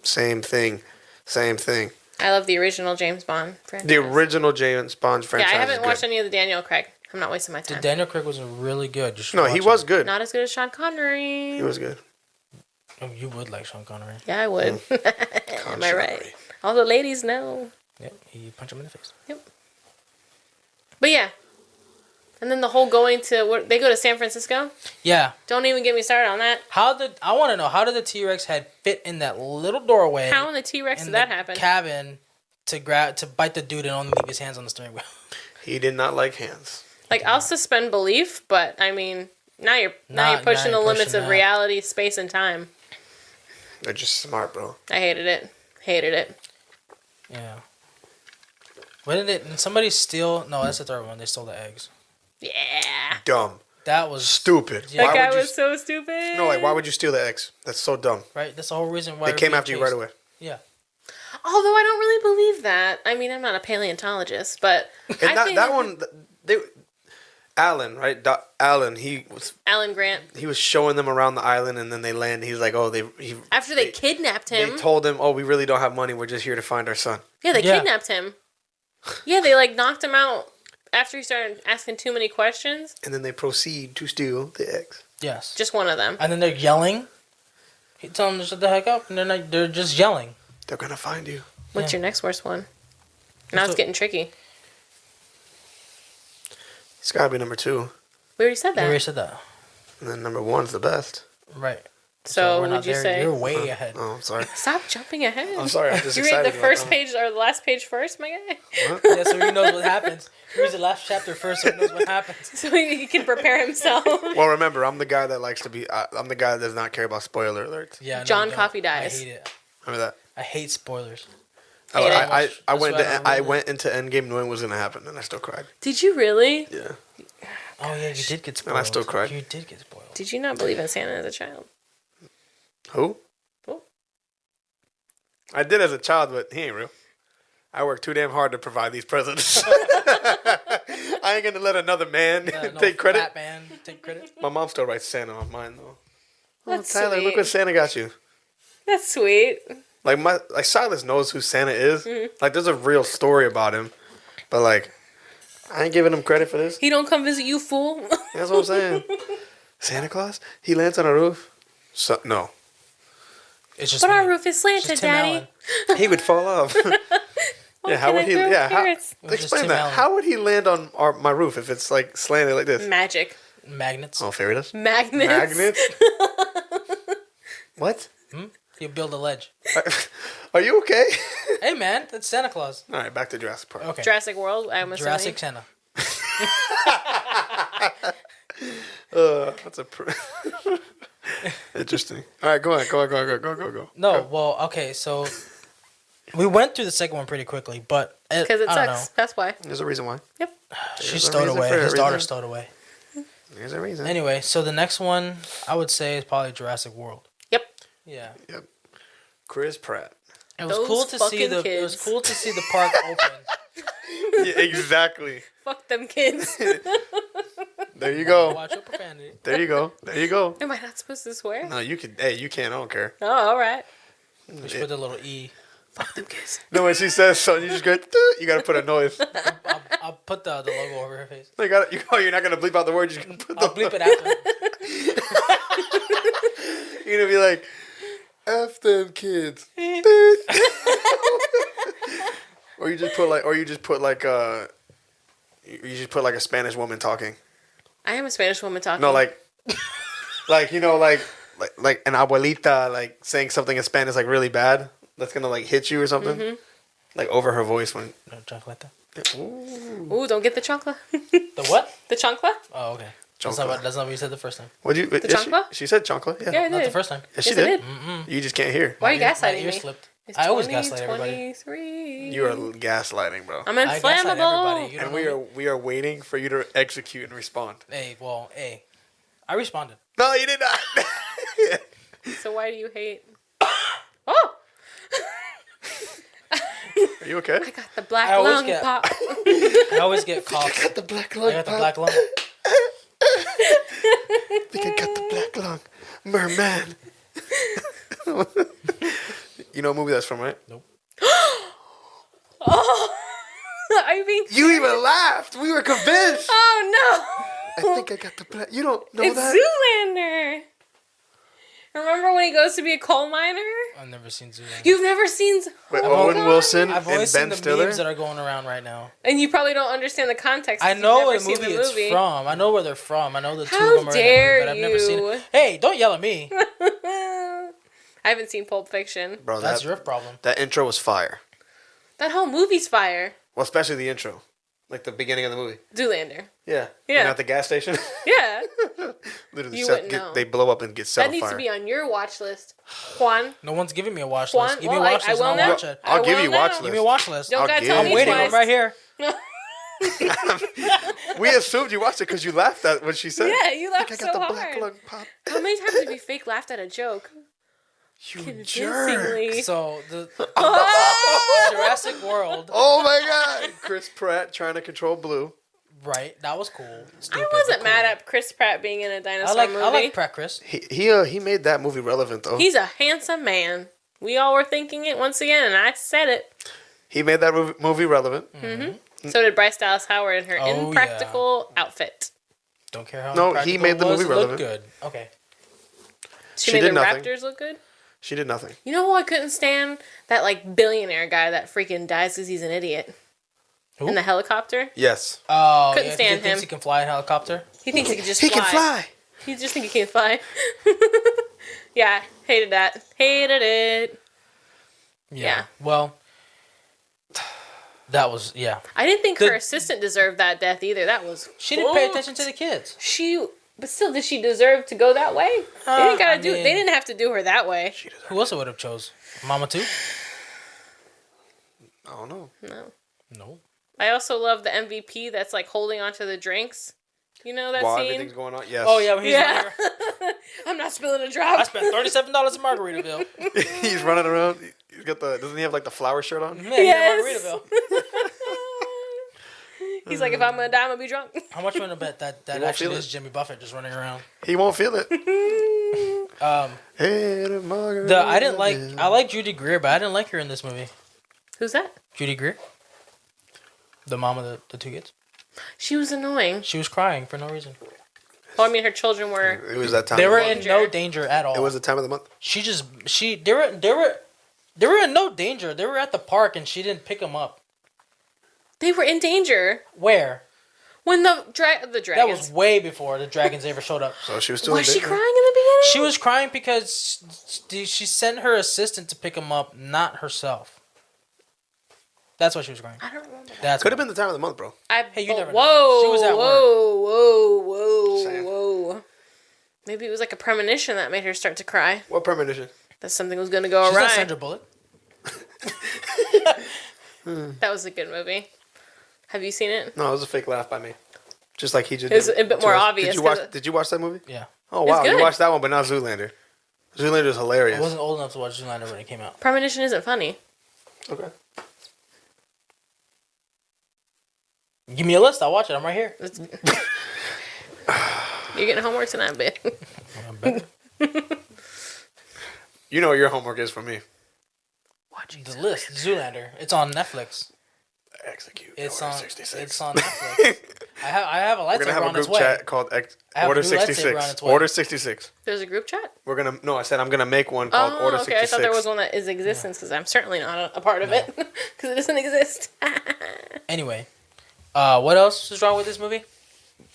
Same thing. Same thing. I love the original James Bond franchise. The original James Bond Yeah, franchise. I haven't is watched good. any of the Daniel Craig. I'm not wasting my time. Daniel Craig was really good. You should No, watch he it. was good. Not as good as Sean Connery. He was good. Oh, you would like Sean Connery. Yeah, I would. Am I right? Connery. All the ladies know. Yep, he punched him in the face. But yeah. And then the whole going to they go to San Francisco. Yeah. Don't even get me started on that. I want to know how did the T-Rex head fit in that little doorway? How in the T-Rex in did that the happen? Cabin to bite the dude and only leave his hands on the steering wheel. He did not like hands. Like, I'll suspend belief, but I mean, now you're pushing the limits of that. reality, space, and time. They're just smart, bro. I hated it. Yeah. When did somebody steal? No, that's the third one. They stole the eggs. Yeah. Dumb. That was Stupid. Yeah. That Why guy would you was so stupid. No, like, why would you steal the eggs? That's so dumb. right. That's the whole reason why They we're came being after you chased. right away. Yeah. Although I don't really believe that. I mean, I'm not a paleontologist, but And that one, Alan, right? Alan, Alan Grant. he was showing them around the island, and then they land. He's like, oh, After they kidnapped him. They told him, oh, we really don't have money. We're just here to find our son. Yeah, they Yeah. kidnapped him. Yeah, they like knocked him out after he started asking too many questions. And then they proceed to steal the eggs. Yes. Just one of them. And then they're yelling. He told them to shut the heck up, and they're just yelling. They're gonna find you. What's your next worst one? Now it's getting tricky. It's gotta be number 2. We already said You that. already said that. And then number 1's the best. Right. So we're would not you there. say? You're way ahead. Oh, I'm sorry. Stop jumping ahead. I'm sorry. I'm just You excited. read the about first that page or the last page first, my guy? Yeah, so he knows what happens. He reads the last chapter first, so he knows what happens. So he can prepare himself. one. Well, remember, I'm the guy that likes to be. I'm the guy that does not care about spoiler alerts. Yeah. no, John you don't. Coffey dies. I hate it. Remember that? I hate spoilers. Hate it. I That's went why I to don't I read it. went into Endgame knowing what was gonna happen, and I still cried. Did you really? Yeah. Oh yeah, you did get spoiled. And I still cried. You did get spoiled. Did you not believe in Santa as a child? Who? Who? I did as a child, but he ain't real. I worked too damn hard to provide these presents. I ain't gonna let another man No take credit. Fat man, take credit. My mom still writes Santa on mine though. That's Tyler, sweet. look what Santa got you. That's sweet. Like Silas knows who Santa is. Mm-hmm. Like there's a real story about him, but like I ain't giving him credit for this. He don't come visit you, fool. That's what I'm saying. Santa Claus? He lands on a roof? So, no. It's just But me. our roof is It's slanted, just Tim Daddy. Allen. He would fall off. Yeah, how can would I he? grow Yeah, carrots? It was just explain Tim that. Allen. How would he land on my roof if it's like slanted like this? Magic. Magnets. Oh, fairy dust. Magnets. Magnets. What? You build a ledge. Are you okay? Hey man, that's Santa Claus. All right, back to Jurassic Park. Okay. Jurassic World, I'm assuming. Jurassic Santa. That's a interesting. All right, go on. Go. No, well, okay, so we went through the second one pretty quickly, but Because it I don't sucks. That's why. There's a reason why. Yep. know. She There's a stowed reason away. for His daughter everything. stowed away. There's a reason. Anyway, so the next one I would say is probably Jurassic World. Yep. Yeah. Yep. Chris Pratt. It was Those cool to see fucking the. It kids. was cool to see the park open. Yeah, exactly. Fuck them kids. There you go. Watch your profanity. There you go. Am I not supposed to swear? No, you can. Hey, you can't. I don't care. Oh, all right. We should put the little E. Fuck them kids. No, when she says something, you just go. "Doot." You gotta put a noise. I'll put the logo over her face. You you're not gonna bleep out the word. You're just gonna put the. I'll bleep it after. You're gonna be like, "F them kids." Or you just put like a Spanish woman talking. I am a Spanish woman talking. No, like you know, like an abuelita like saying something in Spanish like really bad. That's gonna like hit you or something. Mm-hmm. Like over her voice when. No, chocolate. Ooh, don't get the chancla. The what? The chancla? Oh, okay. That's Chancla. not what you said the first time. What'd you? The chancla? She said chancla. Yeah. Yeah, I Not did. the first time. Yes, she Yes, I did. did. You just can't hear. Why are you My gaslighting ear me? slipped. It's I always gaslight everybody. 2023. You are gaslighting, bro. I'm I gaslight everybody. inflammable. You And don't know me. we are waiting for you to execute and respond. Hey, I responded. No, you did not. So why do you hate? Oh! Are you okay? I got the black I always lung get- pop. I always get coughs. The black I lung. got the black lung. I think I got the black lung. Merman. You know what movie that's from, right? Nope. Oh! Are you being... You even laughed. We were convinced. Oh, no! I think I got the black. You don't know It's that? Zoolander. Remember when he goes to be a coal miner? I've never seen Zoolander. You've never seen... With I've Owen only- Wilson I've and only seen Ben the Stiller. memes that are going around right now. And you probably don't understand the context. I 'cause know you've what never seen movie the it's movie. from. I know where they're from. I know the two How of them are dare in that movie, but I've never seen you. it. Hey, don't yell at me. I haven't seen Pulp Fiction. Bro, That's that, your problem. that intro was fire. That whole movie's fire. Well, especially the intro. Like the beginning of the movie. Zoolander. Yeah. Yeah. And at the gas station. Yeah. Literally, You wouldn't know. they blow up and get set That on needs fire. to be on your watch list, Juan. No one's giving me a watch Juan, list. Give me a well, watch I list and will I'll now. watch it. I'll give you will watch now. list. Give me a watch list. Don't I'll gotta give tell you me I'm waiting. I'm twice. right here. We assumed you watched it because you laughed at what she said. Yeah, you laughed I so got the black hard. lung pop. How many times have you fake laughed at a joke? You jerk. Convincingly. So the Jurassic World, Oh my god. Chris Pratt trying to control Blue. right? That was cool. Stupid, I but wasn't cool. mad at Chris Pratt being in a dinosaur movie. I like Pratt Chris. He made that movie relevant though. He's a handsome man. We all were thinking it once again, and I said it. He made that movie relevant. So did Bryce Dallas Howard in her Oh, impractical outfit. Don't care how. No, he impractical made the it was, movie it looked relevant. good. Okay. She She made did the nothing. Raptors look good. She did nothing. You know who I couldn't stand? That like billionaire guy that freaking dies because he's an idiot. Who? In the helicopter. Yes. Oh, Couldn't yeah, stand he thinks him. he can fly in a helicopter. He thinks he can just He fly. can fly. He just thinks he can fly. Yeah, hated that. Hated it. Yeah. Well, that was I didn't think The- her assistant deserved that death either. That was She didn't pay fucked. attention to the kids. But still, did she deserve to go that way? They didn't gotta I do. mean- They didn't have to do her that way. Who else would have chose? Mama too? I don't know. No. No. I also love the MVP that's like holding onto the drinks. You know that While scene? everything's going on. Yes. Oh yeah, when he's Yeah. running around. I'm not spilling a I drop. spent $37 in Margaritaville. He's running around. He's got the. Doesn't he have like the flower shirt on? Man, Yes. Margaritaville. He's like, if I'm gonna die, I'm gonna be drunk. How much you want to bet that won't actually feel is it. Jimmy Buffett just running around? He won't feel it. Hey, I like Judy Greer, but I didn't like her in this movie. Who's that? Judy Greer, the mom of the two kids. She was annoying. She was crying for no reason. Well, I mean, her children were. It was that time. They of were the month. in no danger at all. It was the time of the month. They were in no danger. They were at the park and she didn't pick them up. They were in danger Where? when the dragons. That was way before the dragons ever showed up. So she was still. Was in she danger. crying in the beginning? She was crying because she sent her assistant to pick them up, not herself. That's why she was crying. I don't remember. That's Could have been the time of the month, bro. Hey, you never know. Whoa! She was at whoa! Saying. Whoa! Maybe it was like a premonition that made her start to cry. What premonition? That something was gonna go She's not awry. Sandra Bullock. That was a good movie. Have you seen it? No, it was a fake laugh by me. Just like he just. It was did a bit to more us. obvious, Did you watch that movie? Yeah. Oh It's wow, you good. watched that one, but not Zoolander. Zoolander is hilarious. I wasn't old enough to watch Zoolander when it came out. Premonition isn't funny. Okay. Give me a list. I'll watch it. I'm right here. You're getting homework tonight, babe. I'm back. You know what your homework is for me. Watching The list. Zoolander. It's on Netflix. Execute. It's Order on. 66. It's on Netflix. I have a We're gonna lightsaber have a on its group way. chat called I have a Order new lightsaber on 66. its way. Order 66. There's a group chat. We're gonna. No, I said I'm gonna make one called Oh, Order okay. 66. I thought there was one that is existence because I'm certainly not a part of it because it doesn't exist. Anyway, what else is wrong with this movie?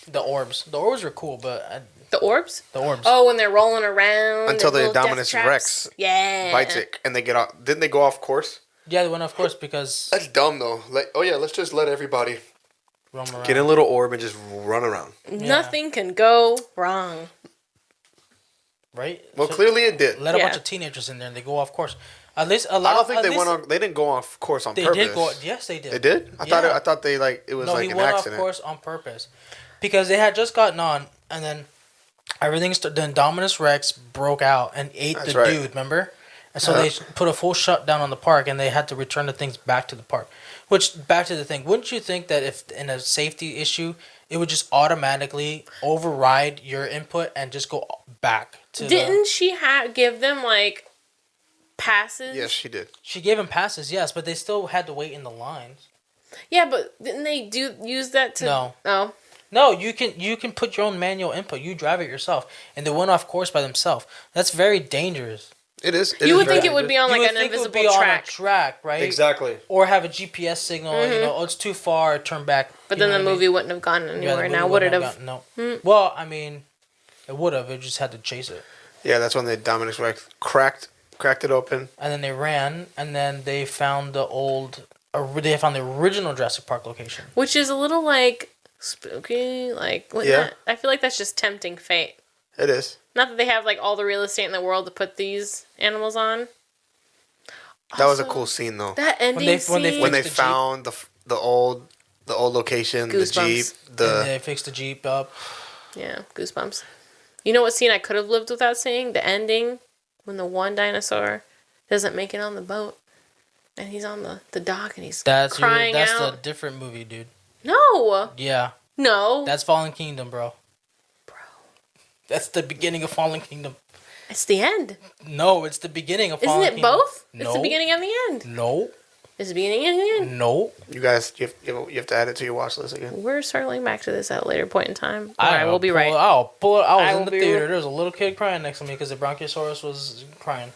The orbs. The orbs were cool, but The orbs? the orbs. Oh, when they're rolling around. Until the the little Indominus death traps. Rex Yeah. bites it and they get off. Didn't they go off course? Yeah, they went off course because That's dumb though. Like, oh yeah, let's just let everybody roam around. get in a little orb and just run around. Nothing can go wrong. Right? Well, So clearly it did. let a bunch Yeah. of teenagers in there and they go off course. At least a I lot. don't think at they least went on. They didn't go off course on They purpose. did go. Yes, they did. They did. I Yeah. thought they like it was No, like he an went accident. off course on purpose because they had just gotten on, and then everything. The Indominus Rex broke out and ate That's the right. dude. Remember? And so they put a full shutdown on the park, and they had to return the things back to the park. Which, back to the thing, wouldn't you think that if in a safety issue, it would just automatically override your input and just go back to? Didn't she give them like passes? Yes, she did. She gave him passes, yes, but they still had to wait in the lines. Yeah, but didn't they use that to? No. Oh. No, you can put your own manual input. You drive it yourself, and they went off course by themselves. That's very dangerous. It is. You would think it would be on You like would an think it would invisible be on a track. track, right? Exactly. Or have a GPS signal. You know, oh, it's too far. Turn back. But You then know the what I movie mean? wouldn't have gone Yeah, the anywhere. movie Now would it wouldn't have? No. Well, I mean, it would have. It just had to chase it, Yeah, that's when the Indominus Rex cracked it open. and then they ran, and then they found the original Jurassic Park location. Which is a little like spooky. Like, wouldn't Yeah. that, I feel like that's just tempting fate. It is. Not that they have like all the real estate in the world to put these animals on. That was a Also, cool scene though. That ending scene. When they the found the old location, Goosebumps. the Jeep, and they fixed the Jeep up. Yeah, goosebumps. You know what scene I could have lived without seeing? The ending when the one dinosaur doesn't make it on the boat, and he's on the dock and he's crying That's out. a different movie, dude. No. Yeah. No. That's Fallen Kingdom, bro. That's the beginning of Fallen Kingdom. It's the end. No, it's the beginning of Fallen Isn't it Kingdom. both? No. It's the beginning and the end. No. It's the beginning and the end. No. You guys, you have to add it to your watch list again. We're circling back to this at a later point in time. I will be right. I'll pull it. I was will in the be theater. right. There was a little kid crying next to me because the Bronchiosaurus was crying.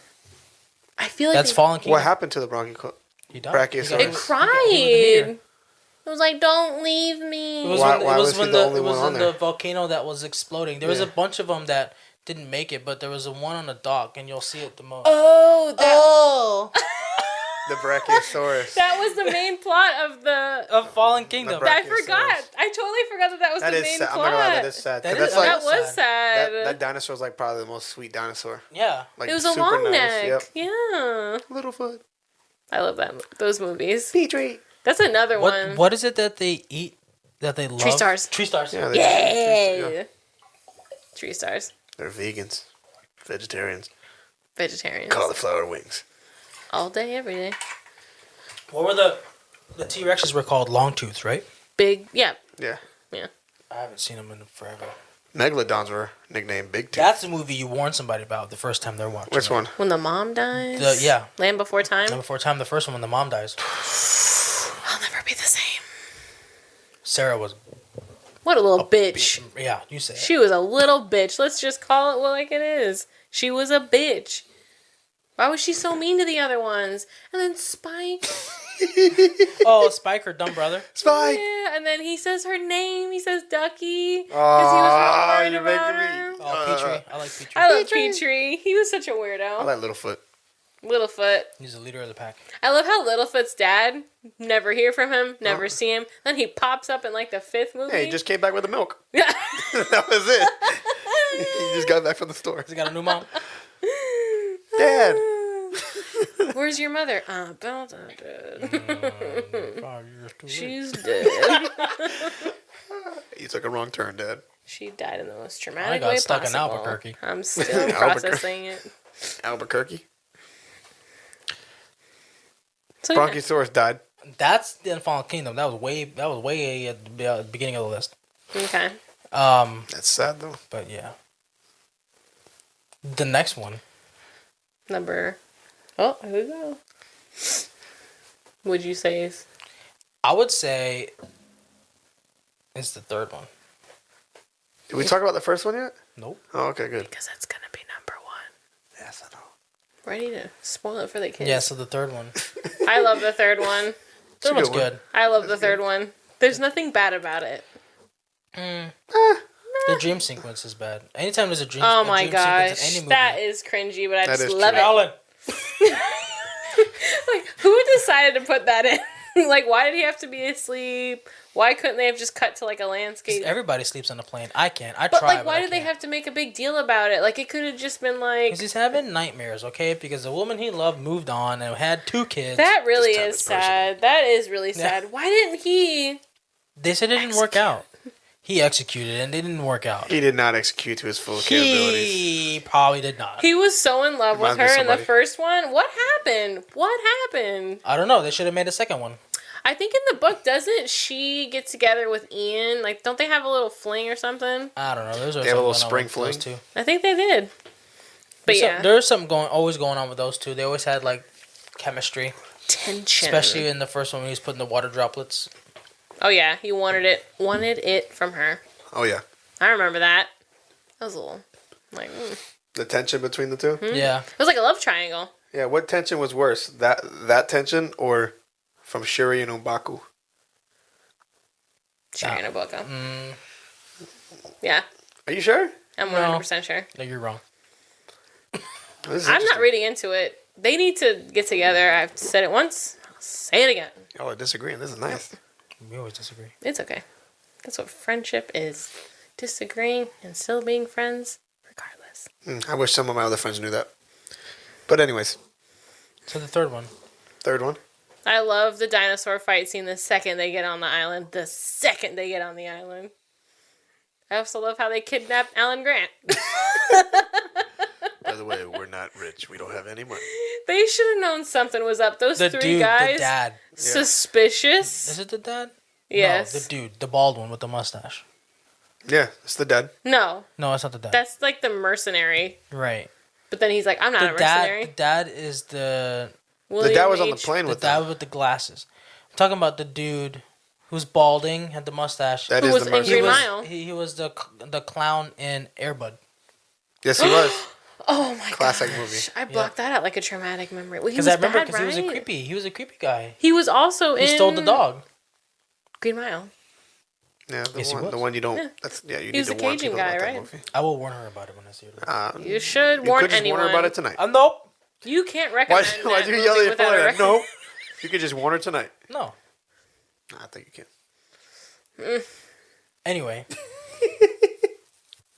I feel like That's Fallen Kingdom. What happened to the He died. Brachiosaurus? it cried. It It was like, "Don't leave me." was Why when, it was was he when the the only it was one on when there? the volcano that was exploding. There was a bunch of them that didn't make it, but there was a one on the dock, and you'll see it the most. Oh, The Brachiosaurus. that was the main plot of the. Of Fallen Kingdom. The I forgot. I totally forgot that was That the is main sad. I'm plot. not gonna lie, that is sad. 'Cause That that's is- like That was sad. that dinosaur's like probably the most sweet dinosaur. Yeah. Like It was a super long nice. neck. Yep. Yeah. Littlefoot. I love those movies. Petrie. That's another one. What is it that they eat that they love? Tree stars. Tree stars. Yeah. Yay! Tree stars. They're vegans, vegetarians, Vegetarians. cauliflower wings. All day, every day. What were the T-Rexes were called Longtooths, right? Big, yeah. Yeah. I haven't seen them in forever. Megalodons were nicknamed Big Tooth. That's the movie you warned somebody about the first time they're watching. Which one? When the mom dies. Yeah. Land Before Time. Time Before Time, the first one when the mom dies. I'll never be the same. Sarah was What a little bitch. Yeah, you say it. She was a little bitch. Let's just call it like it is. She was a bitch. Why was she so mean to the other ones? And then Spike. Oh, Spike, her dumb brother. Spike. Yeah, and then he says her name. He says Ducky. Oh, Because he was you're about making her. me. Oh, Petrie. I like Petrie. I love Petrie. Petrie. He was such a I weirdo. like Littlefoot. Littlefoot. He's the leader of the pack. I love how Littlefoot's dad, never hear from him, never see him. Then he pops up in like the 5th movie. Hey, he just came back with the milk. Yeah. That was it. He just got back from the store. He got a new mom. Dad. Where's your mother? Belda dead. She's dead. You took a wrong turn, Dad. She died in the most I traumatic got way stuck in possible. Albuquerque. I'm still processing it. Albuquerque. So, yeah. Bronchiosaurus died. That's the Fallen Kingdom. That was way at the beginning of the list. Okay. That's sad though. But yeah. The next one. Number. Oh, here we go. Would you say is? I would say it's the third one. Did we talk about the first one yet? Nope. Oh, okay, good. Because that's gonna be number 1. Yes, I know. Ready to spoil it for the kids. Yeah, so the third one. I love the third one. Third a one's good one. good. I love the third one. There's nothing bad about it. The dream sequence is bad. Anytime there's a dream, Oh a my dream sequence in gosh, any movie, that is cringy, but I That just is love true. it. Alan. Like, who decided to put that in? Like, why did he have to be asleep? Why couldn't they have just cut to like a landscape? Everybody sleeps on the plane. I can't. I But try. like, why did they have to make a big deal about it? Like, it could have just been like Because he's having nightmares, okay? Because the woman he loved moved on and had 2 kids. that. Really This time is it's personal. sad. That is really sad. Why didn't he? They said it didn't work out. He executed and it didn't work out. He did not execute to his full capabilities. He probably did not. He was so in love with Reminds me of her in the somebody. first one. What happened? What happened? I don't know. They should have made a second one. I think in the book, doesn't she get together with Ian? Like, don't they have a little fling or something? I don't know. There's They have a little spring fling? Too. I think they did. But yeah, There's something always going on with those two. They always had like chemistry, tension. especially in the first one when he was putting the water droplets. Oh yeah, he wanted it from her. Oh yeah, I remember that. That was a little like the tension between the two. Yeah. it was like a love triangle. Yeah, what tension was worse? That tension or from Shuri and Umbaku? Sharing a book. Yeah, Are you sure? I'm No. 100% sure. No, you're wrong. This is I'm not interesting. reading into it. They need to get together. I've said it once. I'll say it again. Oh, we're disagreeing. This is nice. We always disagree. It's okay. That's what friendship is. Disagreeing and still being friends, Yes. I wish some of my other friends knew that. But anyways, So the third one. third one. I love the dinosaur fight scene the second they get on the island. The second they get on the island. I also love how they kidnap Alan Grant. By the way, we're not rich. We don't have any money. They should have known something was up. Those The three dude, guys. the dad. Suspicious. Is it the dad? Yes. No, the dude, the bald one with the mustache. Yeah, it's the dad. No. No, it's not the dad. That's like the mercenary. Right. But then he's like, I'm not a mercenary. The dad is the William dad was on the H. plane the with dad them. with the glasses. I'm talking about the dude who's balding, had the mustache. That Who is was the in mercenary. Green Mile. He was the clown in Airbud. Yes, he was. Oh my god. Classic movie. I blocked that out like a traumatic memory. Well, he was Because I remember bad, because he was a right? creepy. He was a creepy guy. He was also He in stole the dog. Green Mile. Yeah, Yes, he was. the one you don't. Yeah. That's you He need was to the warn Cajun people guy, about right? that movie. I will warn her about it when I see her. You should You warn could just anyone. warn her about it tonight. Nope. You can't Why? recommend Why that do you movie yell at your without a phone? rec- No, you could just warn her tonight. No. I think you can. Anyway,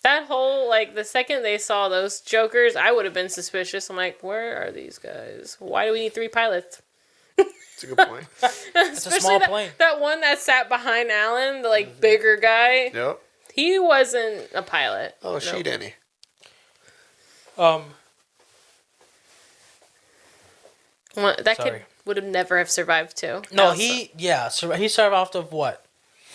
That whole, like, the second they saw those jokers, I would have been suspicious. I'm like, where are these guys? Why do we need 3 pilots? It's a good point. it's a small that, plane. That one that sat behind Alan, the, like, bigger guy, Yep. he wasn't a pilot. Oh, she Nope. Danny. Well, that Sorry. kid would have never have survived, too. No, Also. he started off of what?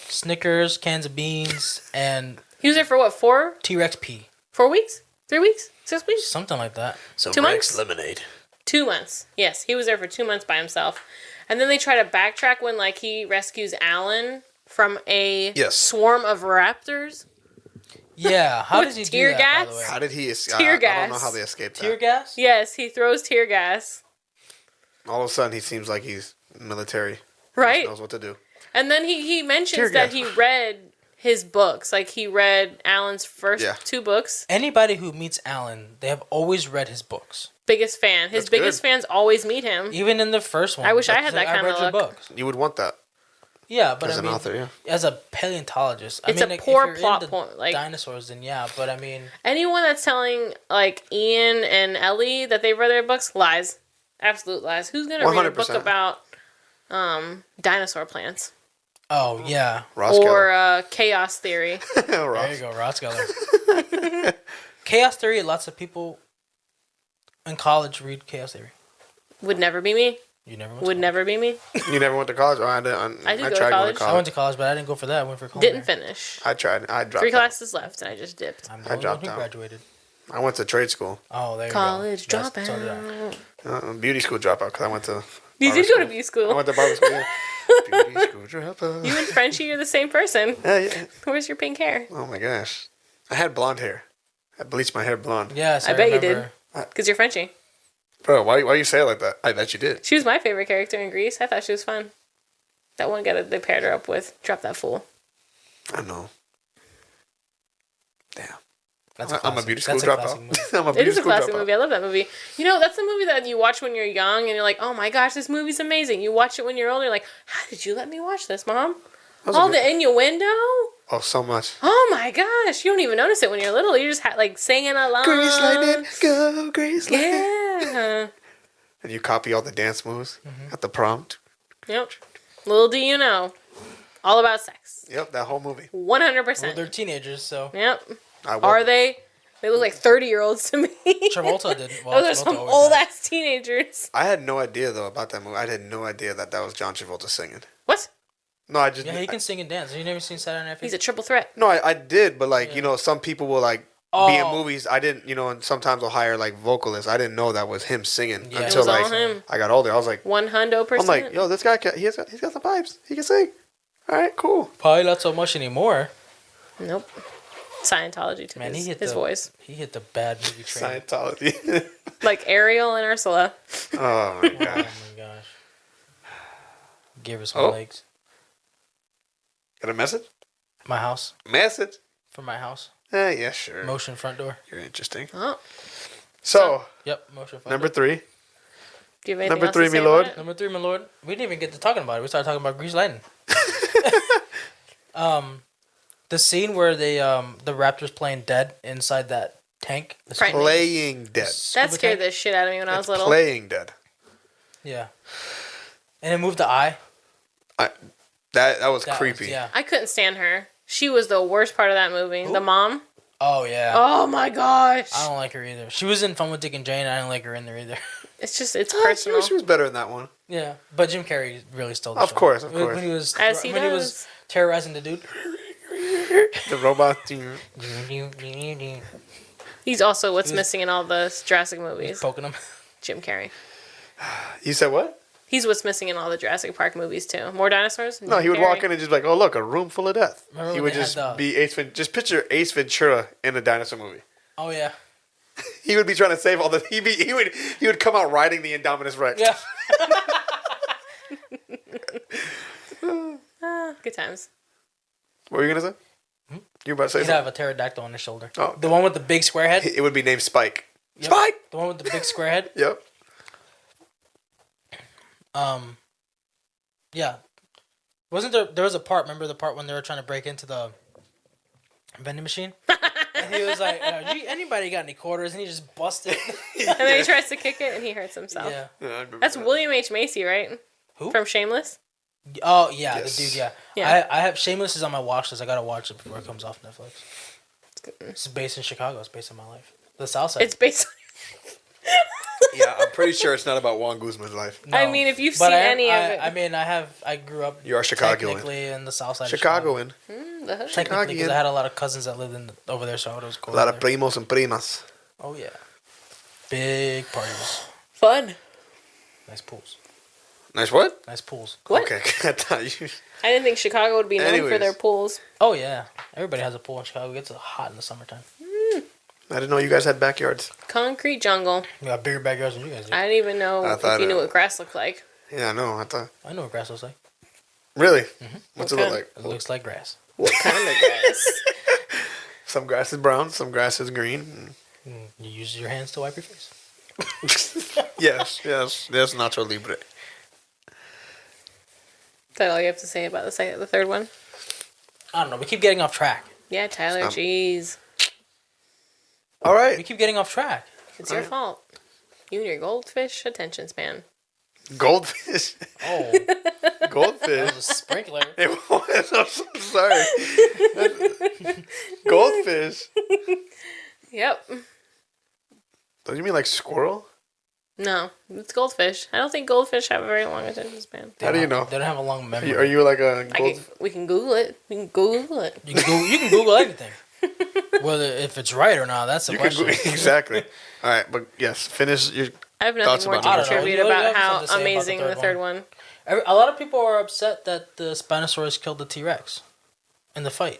Snickers, cans of beans, and He was there for what, 4 T-Rex pee. weeks? 3 weeks? 6 weeks? Something like that. So 2 months? lemonade. 2 months. Yes, he was there for 2 months by himself. And then they try to backtrack when, like, he rescues Alan from a Yes. swarm of raptors. Yeah, how With does he do tear that, by gas? the way? How did he escape? Tear I don't know gas. how they escaped that. Tear gas? Yes, he throws tear gas. All of a sudden, he seems like he's military. Right? Knows what to do. And then he mentions Tear that gas. he read his books. Like, he read Alan's first Yeah. 2 books. Anybody who meets Alan, they have always read his books. Biggest fan. His That's biggest good. fans always meet him. Even in the first one. I wish I like, had that I kinda read your luck. books. You would want that Yeah, but as I an mean, author, yeah. as a paleontologist, It's I mean, a if poor you're plot into point, like- dinosaurs, then yeah. But I mean, Anyone that's telling, like, Ian and Ellie that they've read their books, lies. Absolute lies. Who's going to read a book 100%. about dinosaur plants? oh yeah, Ross Or chaos theory? Geller. there Ross. you go, Ross Geller. Chaos theory. Lots of people in college read chaos theory. Would never be me. You never went. Would to college. never be me. You never went to college? Oh, I did. I did go to tried going college. to I college. went to college, but I didn't go for that. I went for culinary. Didn't finish. I tried. I dropped 3 out. classes left, and I just dipped. I'm the I only dropped one who out. graduated. I went to trade school. Oh, there College you go. Yes, so did I. dropout. Beauty school dropout because I went to. You barber did go to school. B I school. went to barber school. Yeah. Beauty school dropout. You and Frenchie are the same person. Yeah. Where's your pink hair? Oh my gosh. I had blonde hair. I bleached my hair blonde. Yes, I bet you did. remember. Because you're Frenchie. Bro, why you say it like that? I bet you did. She was my favorite character in Greece. I thought she was fun. That one guy that they paired her up with. Drop that fool. I know. Damn. That's I'm a classic. beauty school That's a classic dropout. movie. I'm a It beauty is a school classic dropout. movie. I love that movie. You know, that's the movie that you watch when you're young and you're like, oh my gosh, this movie's amazing. You watch it when you're older, you're like, how did you let me watch this, Mom? That was a All good- the innuendo? Oh, so much. Oh my gosh. You don't even notice it when you're little. You're just like singing along. Grease lightning, go, grease lightning. Yeah. And you copy all the dance moves at the prompt. Yep. Little do you know. All about sex. Yep, that whole movie. 100%. Well, they're teenagers, so Yep. I Are wasn't. they? They look like 30-year-olds to me. Travolta did. Well, Those are Travolta some always old did. ass teenagers. I had no idea though about that movie. I had no idea that was John Travolta singing. What? No, I just Yeah, he can sing and dance. You never seen Saturday Night He's Fever? a triple threat. no, I did, but like you know, some people will like be in Oh. movies. I didn't, you know, and sometimes they'll hire like vocalists. I didn't know that was him singing Yeah. It until was like all him. I got older. I was like, 100%. I'm like, yo, this guy, he's got some pipes. He can sing. All right, cool. Probably not so much anymore. Nope. Scientology took Man, he hit his the voice. He hit the bad movie train. Scientology. Like Ariel and Ursula. Oh my Oh gosh. my gosh. Gave us some Oh. legs. Got a message? My house. Message? From my house. Yeah, sure. Motion front door. You're interesting. Oh. So, Yep, motion front number door. 3. Do you have anything Number else three, to say my lord. about it? Number 3, my lord. We didn't even get to talking about it. We started talking about Grease Lightning. The scene where they the Raptors playing dead inside that tank. Frightening. Playing dead. That scared the shit out of me when I was little. Playing dead. Yeah. And it moved the eye. That was creepy. Yeah. I couldn't stand her. She was the worst part of that movie. Who? The mom. Oh, yeah. Oh, my gosh. I don't like her either. She was in Fun with Dick and Jane. I didn't like her in there either. It's just, it's personal. She was better in that one. Yeah. But Jim Carrey really stole the show. Of course. When he was, As he when does. he was terrorizing the dude. The robot. He's also what's missing in all the Jurassic movies. Poking him. Jim Carrey. You said what? He's what's missing in all the Jurassic Park movies, too. More dinosaurs? No, he would walk in and just be like, oh, look, a room full of death. Remember He when would they just had the- be just picture Ace Ventura in a dinosaur movie. Oh, yeah. He would be trying to save all the. He would come out riding the Indominus Rex. Yeah. Good times. What were you gonna say? You were about to say He'd something? have a pterodactyl on his shoulder. Oh. The one with the big square head? It would be named Spike. Yep. Spike. The one with the big square head? Yep. Yeah. Wasn't there was a part, remember the part when they were trying to break into the vending machine? And he was like, anybody got any quarters? And he just busted. And then he tries to kick it and he hurts himself. Yeah. Yeah, I remember That's that. William H. Macy, right? Who? From Shameless? Oh, yeah, Yes. the dude, yeah. Yeah. I have Shameless is on my watch list. I gotta watch it before it comes off Netflix. It's based in Chicago. It's based on my life. The South Side. It's basically... Yeah, I'm pretty sure it's not about Juan Guzman's life. No. I mean, if you've But seen any of it... I mean, I grew up You are Chicagoan. technically in the South Side of Chicagoan. The hood. Technically, because Chicagoan. I had a lot of cousins that lived over there, so it was cool. A lot over of there. primos and primas. Oh, yeah. Big parties. Fun. Nice pools. Nice what? Nice pools. What? Okay, I thought you. I didn't think Chicago would be known for Anyways. their pools. Oh, yeah. Everybody has a pool in Chicago. It gets hot in the summertime. I didn't know you guys had backyards. Concrete jungle. We got bigger backyards than you guys do. I didn't even know I if thought you knew it- what grass looked like. Yeah, I know. I thought. I know what grass looks like. Really? What's it Okay. look like? It looks like grass. What kind of grass? Some grass is brown. Some grass is green. You use your hands to wipe your face. Yes, yes. That's Nacho Libre. Is that all you have to say about the third one? I don't know. We keep getting off track. Yeah, Tyler, Stop. jeez. All We right. keep getting off track. It's your fault. You and your goldfish attention span. Goldfish. Oh, that Goldfish. was a sprinkler. It was. I'm so sorry. Goldfish. Yep. Don't you mean like squirrel? No, it's goldfish. I don't think goldfish have a very long attention span. How do you know? They don't have a long memory. Are you like a gold? We can Google it. We can Google it. You can Google anything. Whether if it's right or not, that's the You can question. go, exactly. All right, but yes, finish your. I have Thoughts nothing more about to the third one? contribute I don't know. You about have how something to say about the amazing the third third one. A lot of people are upset that the Spinosaurus killed the T-Rex in the fight.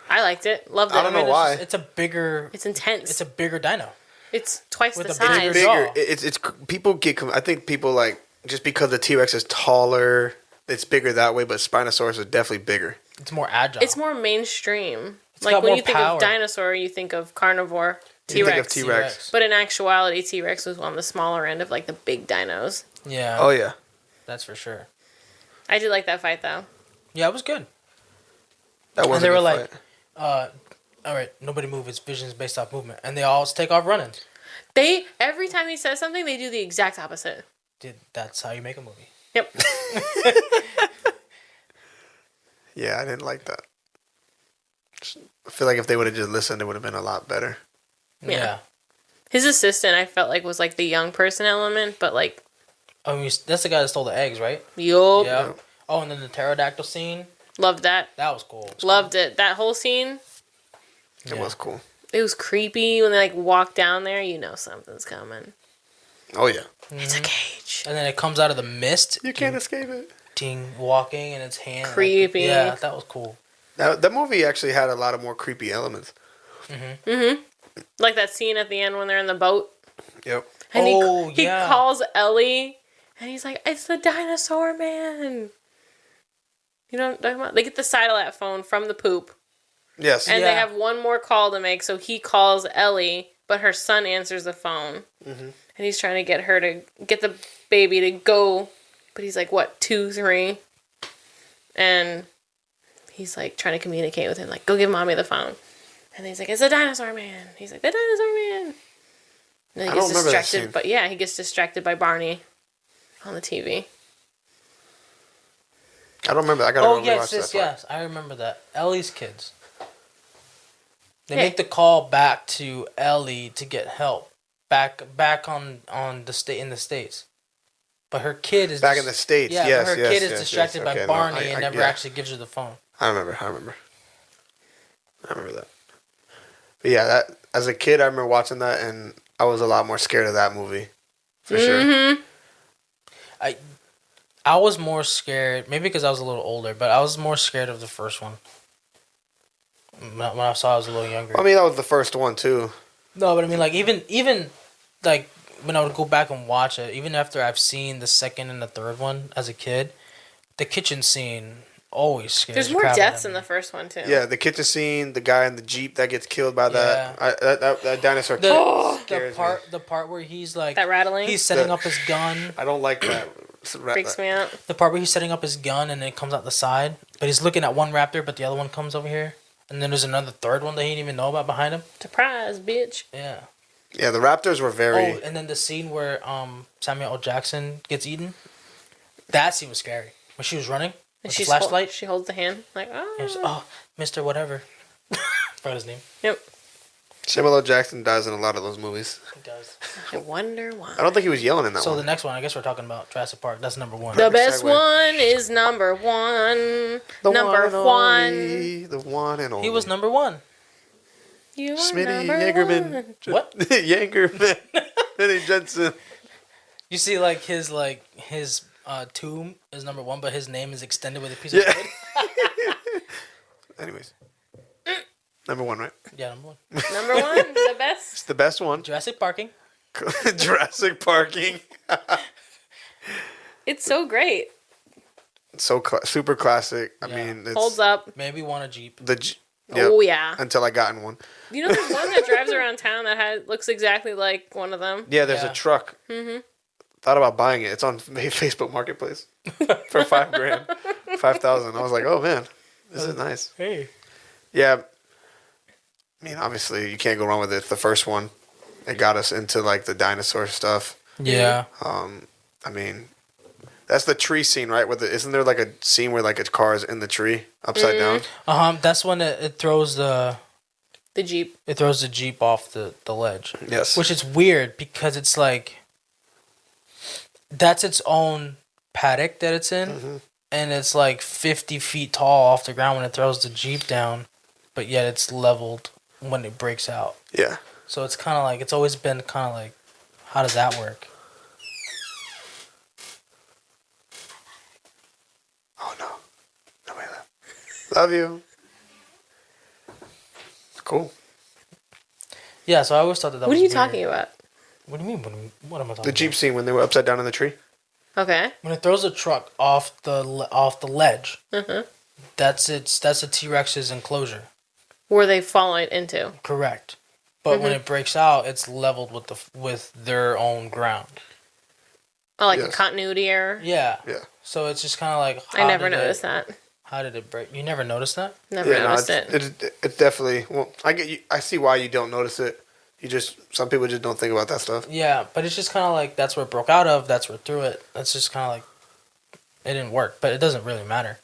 I liked it. Loved it. I don't know why. It's a bigger. It's intense. It's a bigger dino. It's twice With the a bigger size. jaw. Bigger. It's people get. I think people like just because the T Rex is taller, it's bigger that way. But Spinosaurus is definitely bigger. It's more agile. It's more mainstream. It's Like got when more you think power. of dinosaur, you think of carnivore, You think of T-Rex. T-Rex. But in actuality, T-Rex was on the smaller end of like the big dinos. Yeah. Oh yeah. That's for sure. I did like that fight though. Yeah, it was good. That was. And they were like, all right, nobody move. It's visions based off movement, and they all take off running. They every time he says something, they do the exact opposite. That's how you make a movie. Yep. yeah, I didn't like that. I feel like if they would have just listened, it would have been a lot better. Yeah. His assistant, I felt like was like the young person element, but like, I mean, that's the guy that stole the eggs, right? yup. Yeah. Oh, and then the pterodactyl scene. Loved that. That was cool. Loved it. That whole scene. It was cool. It was creepy when they like walk down there. You know something's coming. Oh yeah. It's a cage. And then it comes out of the mist. You can't escape it. Ding, walking in its hand. like- Creepy. yeah, that was cool. That movie actually had a lot of more creepy elements. Like that scene at the end when they're in the boat. Yep. And Oh, he yeah. calls Ellie, and he's like, "It's the dinosaur man." You know what I'm talking about? They get the satellite phone from the poop, Yes. and Yeah. they have one more call to make. So he calls Ellie, but her son answers the phone, and he's trying to get her to get the baby to go, but he's like, what, 2, 3, and he's like trying to communicate with him, like, go give mommy the phone, And he's like, it's a dinosaur man. He's like, the dinosaur man. And then he gets distracted, but yeah, he gets distracted by Barney on the TV. I don't remember. I gotta Oh, rewatch yes, that part. yes. I remember that. Ellie's kids. They make the call back to Ellie to get help. Back on the state in the States. But her kid is back in the States. Yeah, yes, but her kid is distracted by Barney and never yeah. actually gives her the phone. I remember that. But yeah, that as a kid, I remember watching that, and I was a lot more scared of that movie, for sure. I was more scared, maybe because I was a little older, but I was more scared of the first one. When I saw I was a little younger. I mean, that was the first one too. No, but I mean, like even like when I would go back and watch it, even after I've seen the second and the third one as a kid, the kitchen scene always scares. There's more deaths in the first one too. Yeah, the kitchen scene, the guy in the Jeep that gets killed by that. That dinosaur. The part where he's like that rattling. He's setting up his gun. I don't like that. Freaks me out. The part where he's setting up his gun and it comes out the side, but he's looking at one raptor, but the other one comes over here, and then there's another third one that he didn't even know about behind him. Surprise, bitch. Yeah. Yeah, the raptors were very. Oh, and then the scene where Samuel L. Jackson gets eaten. That scene was scary. When she was running with the flashlight. She holds the hand like, oh, Mr. Whatever. Forgot his name. Yep. Samuel L. Jackson dies in a lot of those movies. He does. I wonder why. I don't think he was yelling in that one. So the next one, I guess we're talking about Jurassic Park. That's number one. The best one is number one. The number one. The one and only. He was number one. You are Smitty number Yangerman. one. What? Yangerman. Benny Jensen. You see, like his tomb is number one, but his name is extended with a piece of wood. Anyways. Number one, right? Yeah, number one. Number one, the best. It's the best one. Jurassic Parking. Jurassic Parking. It's so great. So super classic. I mean, it's Holds up. Maybe won a Jeep. Yep, Oh yeah. Until I got in one. You know, there's one that drives around town that looks exactly like one of them. Yeah, there's a truck. Mm-hmm. Thought about buying it. It's on Facebook Marketplace for $5,000, 5,000. I was like, oh man, this is nice. Hey. Yeah. I mean, obviously, you can't go wrong with it. The first one, it got us into like the dinosaur stuff. Yeah. I mean, that's the tree scene, right? Isn't there like a scene where like a car is in the tree upside down? That's when it throws the Jeep. It throws the Jeep off the ledge. Yes. Which is weird because it's like that's its own paddock that it's in, and it's like 50 feet tall off the ground when it throws the Jeep down, but yet it's leveled when it breaks out. Yeah. So it's kind of like, it's always been kind of like, how does that work? Oh no. Nobody left. Love you. Cool. Yeah, so I always thought that was What are you weird. talking about? What do you mean? What am I talking about? The Jeep scene when they were upside down in the tree. Okay. When it throws the truck off the ledge, that's a T-Rex's enclosure. Where they fall into. Correct. But when it breaks out, it's leveled with their own ground. Oh, like a continuity error? Yeah. Yeah. So it's just kind of like... I never noticed that. How did it break? You never noticed that? Never noticed it. It definitely... Well, I see why you don't notice it. Some people just don't think about that stuff. Yeah, but it's just kind of like, that's where it broke out of, that's where it threw it. That's just kind of like, it didn't work, but it doesn't really matter.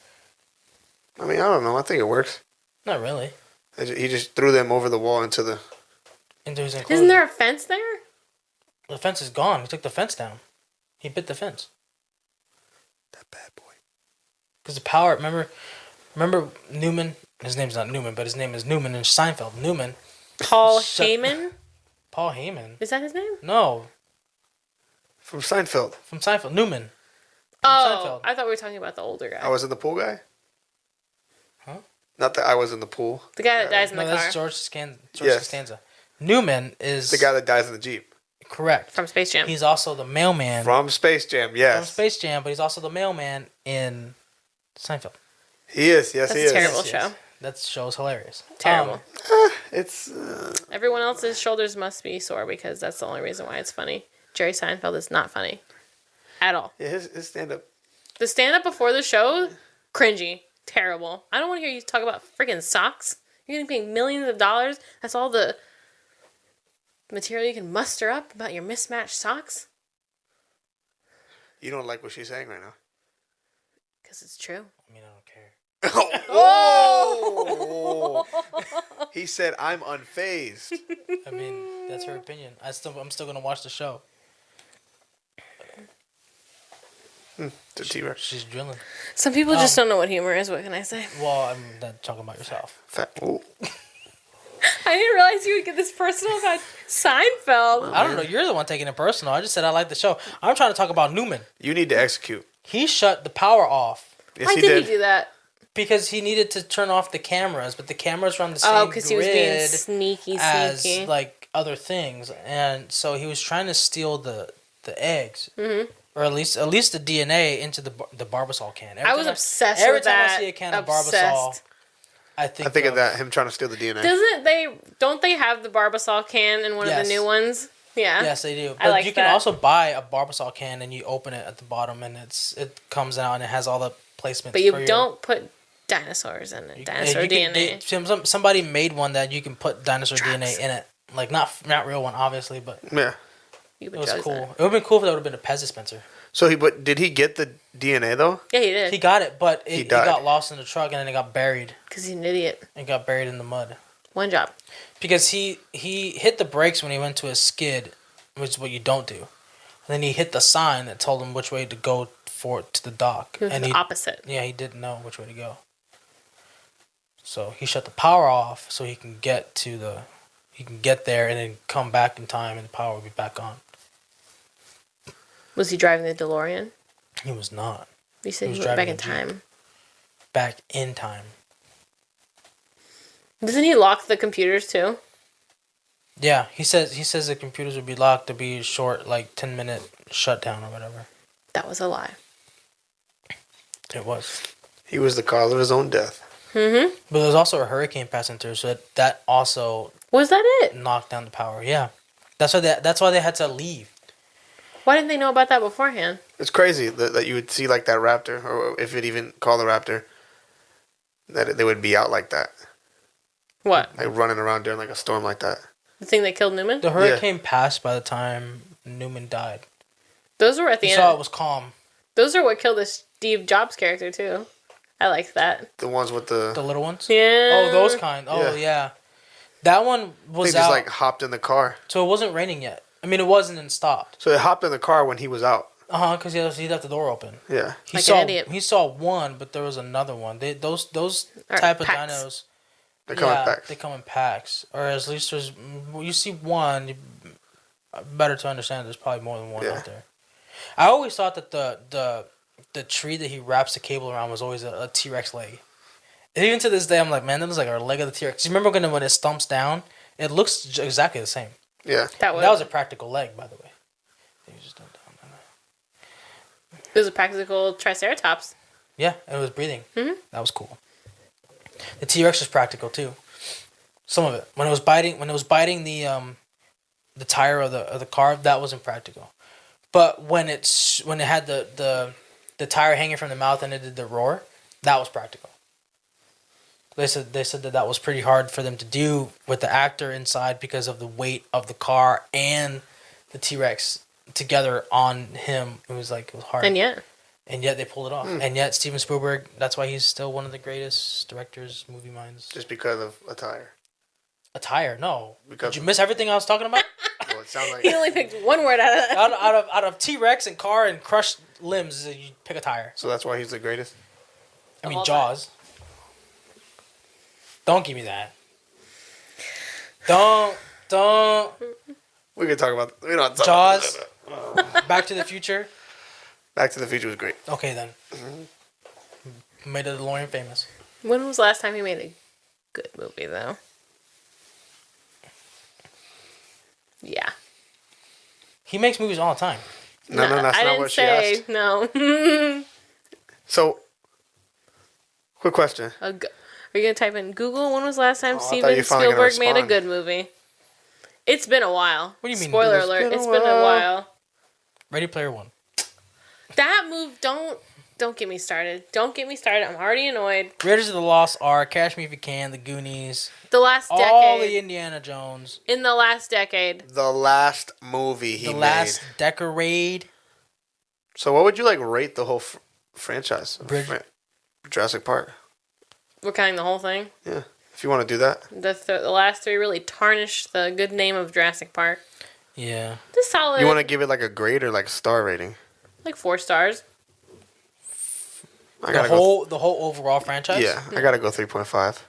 I mean, I don't know. I think it works. Not really. He just threw them over the wall into his enclosure. Isn't there a fence there? The fence is gone. He took the fence down. He bit the fence. That bad boy. Because the power, remember Newman? His name's not Newman, but his name is Newman in Seinfeld. Newman. Paul Heyman? Paul Heyman. Is that his name? No. From Seinfeld. From Seinfeld. Newman. Oh, I thought we were talking about the older guy. I was in the pool guy? Huh? Not that I was in the pool. The guy that dies in the car. That's George Costanza. Newman is... The guy that dies in the Jeep. Correct. From Space Jam. He's also the mailman. From Space Jam, yes. From Space Jam, but he's also the mailman in Seinfeld. He is, yes, That's he is. a terrible show. That show's hilarious. Terrible. It's... Everyone else's shoulders must be sore because that's the only reason why it's funny. Jerry Seinfeld is not funny. At all. Yeah, his stand-up... The stand-up before the show, cringy. Terrible. I don't want to hear you talk about freaking socks You're getting paid millions of dollars. That's all the material you can muster up about your mismatched socks. You don't like what she's saying right now. Because it's true. I mean, I don't care. Oh! He said, "I'm unfazed." I mean, that's her opinion. I'm still gonna watch the show. The T-Rex. She's drilling. Some people just don't know what humor is. What can I say? Well, I'm not talking about yourself. Fat. Ooh. I didn't realize you would get this personal about Seinfeld. I don't know. You're the one taking it personal. I just said I like the show. I'm trying to talk about Newman. You need to execute. He shut the power off. Yes, Why did he do that? Because he needed to turn off the cameras, but the cameras were on the same because he was being sneaky. as like other things, and so he was trying to steal the eggs, or at least the DNA into the Barbasol can. I was obsessed with that. Every time I see a can of Barbasol, I think of that, him trying to steal the DNA. Don't they have the Barbasol can in one of the new ones? Yeah. Yes, they do. But I like you can that. also buy a Barbasol can and you open it at the bottom and it comes out and it has all the placements. But you don't put dinosaurs in it. Dinosaur DNA. Somebody made one that you can put dinosaur DNA in it. Like not real one, obviously, but Yeah. it was cool. It would have been cool if that would have been a Pez dispenser. So but did he get the DNA though? Yeah, he did. He got it, but it died. got lost in the truck and then it got buried. Because he's an idiot. It got buried in the mud. One job. Because he hit the brakes when he went to a skid, which is what you don't do. And then he hit the sign that told him which way to go to the dock. He was the opposite. Yeah, he didn't know which way to go. So he shut the power off so he can get there and then come back in time and the power will be back on. Was he driving the DeLorean? He was not. You said he went back in time. Back in time. Doesn't he lock the computers too? Yeah, he says the computers would be locked to be a short, like 10-minute shutdown or whatever. That was a lie. It was. He was the cause of his own death. Mm-hmm. But there was also a hurricane passing through, so that also Was that it? knocked down the power. Yeah, that's why they had to leave. Why didn't they know about that beforehand? It's crazy that you would see like that raptor, or if it even called a raptor, that they would be out like that. What? Like running around during like a storm like that. The thing that killed Newman? The hurricane passed by the time Newman died. Those were at the You end. saw it was calm. Those are what killed the Steve Jobs character too. I liked that. The ones with the little ones? Yeah. Oh, those kind. Oh, yeah. That one was they out. just like hopped in the car. So it wasn't raining yet. I mean, it wasn't and stopped. So they hopped in the car when he was out. Because he left the door open. Yeah. Like an idiot. He saw one, but there was another one. Those type of packs. dinos. They come in packs. They come in packs, or at least there's. You see one. Better to understand, there's probably more than one out there. I always thought that the tree that he wraps the cable around was always a T-Rex leg. And even to this day, I'm like, man, that looks like a leg of the T-Rex. You remember when it stumps down? It looks exactly the same. Yeah. That was a practical leg, by the way. It was a practical Triceratops. Yeah, it was breathing. Mm-hmm. That was cool. The T-Rex was practical too. Some of it. When it was biting the tire of the car, that wasn't practical. But when it had the tire hanging from the mouth and it did the roar, that was practical. They said that was pretty hard for them to do with the actor inside because of the weight of the car and the T-Rex together on him. It was hard. And yet they pulled it off. And yet Steven Spielberg, that's why he's still one of the greatest directors, movie minds. Just because of a tire. A tire? No. Because Did you miss everything I was talking about? Well, it sounds like he only picked one word out of that. out of T-Rex and car and crushed limbs, you pick a tire. So that's why he's the greatest. I mean, Jaws. Don't give me that. Don't. We can talk about. We don't talk Jaws. About that. Back to the Future. Back to the Future was great. Okay then. Made the DeLorean famous. When was the last time he made a good movie, though? Yeah. He makes movies all the time. No, that's I not didn't what she say, asked. No. So, quick question. Are you going to type in Google? When was the last time I thought Steven you finally gonna Spielberg made a respond. good movie? It's been a while. What do you mean? Spoiler It's alert. been a It's been a while. while. Ready Player One. That move, don't Don't get me started. Don't get me started. I'm already annoyed. Raiders of the Lost Ark, Catch Me If You Can, The Goonies. The last decade. All the Indiana Jones. In the last decade. The last movie he made. The last Decorade. So what would you like rate the whole franchise? Jurassic Park. We're counting the whole thing. Yeah, if you want to do that. The last three really tarnished the good name of Jurassic Park. Yeah. It's solid. You want to give it like a grade or like star rating? Like 4 stars. The whole overall franchise? Yeah, I gotta go 3.5.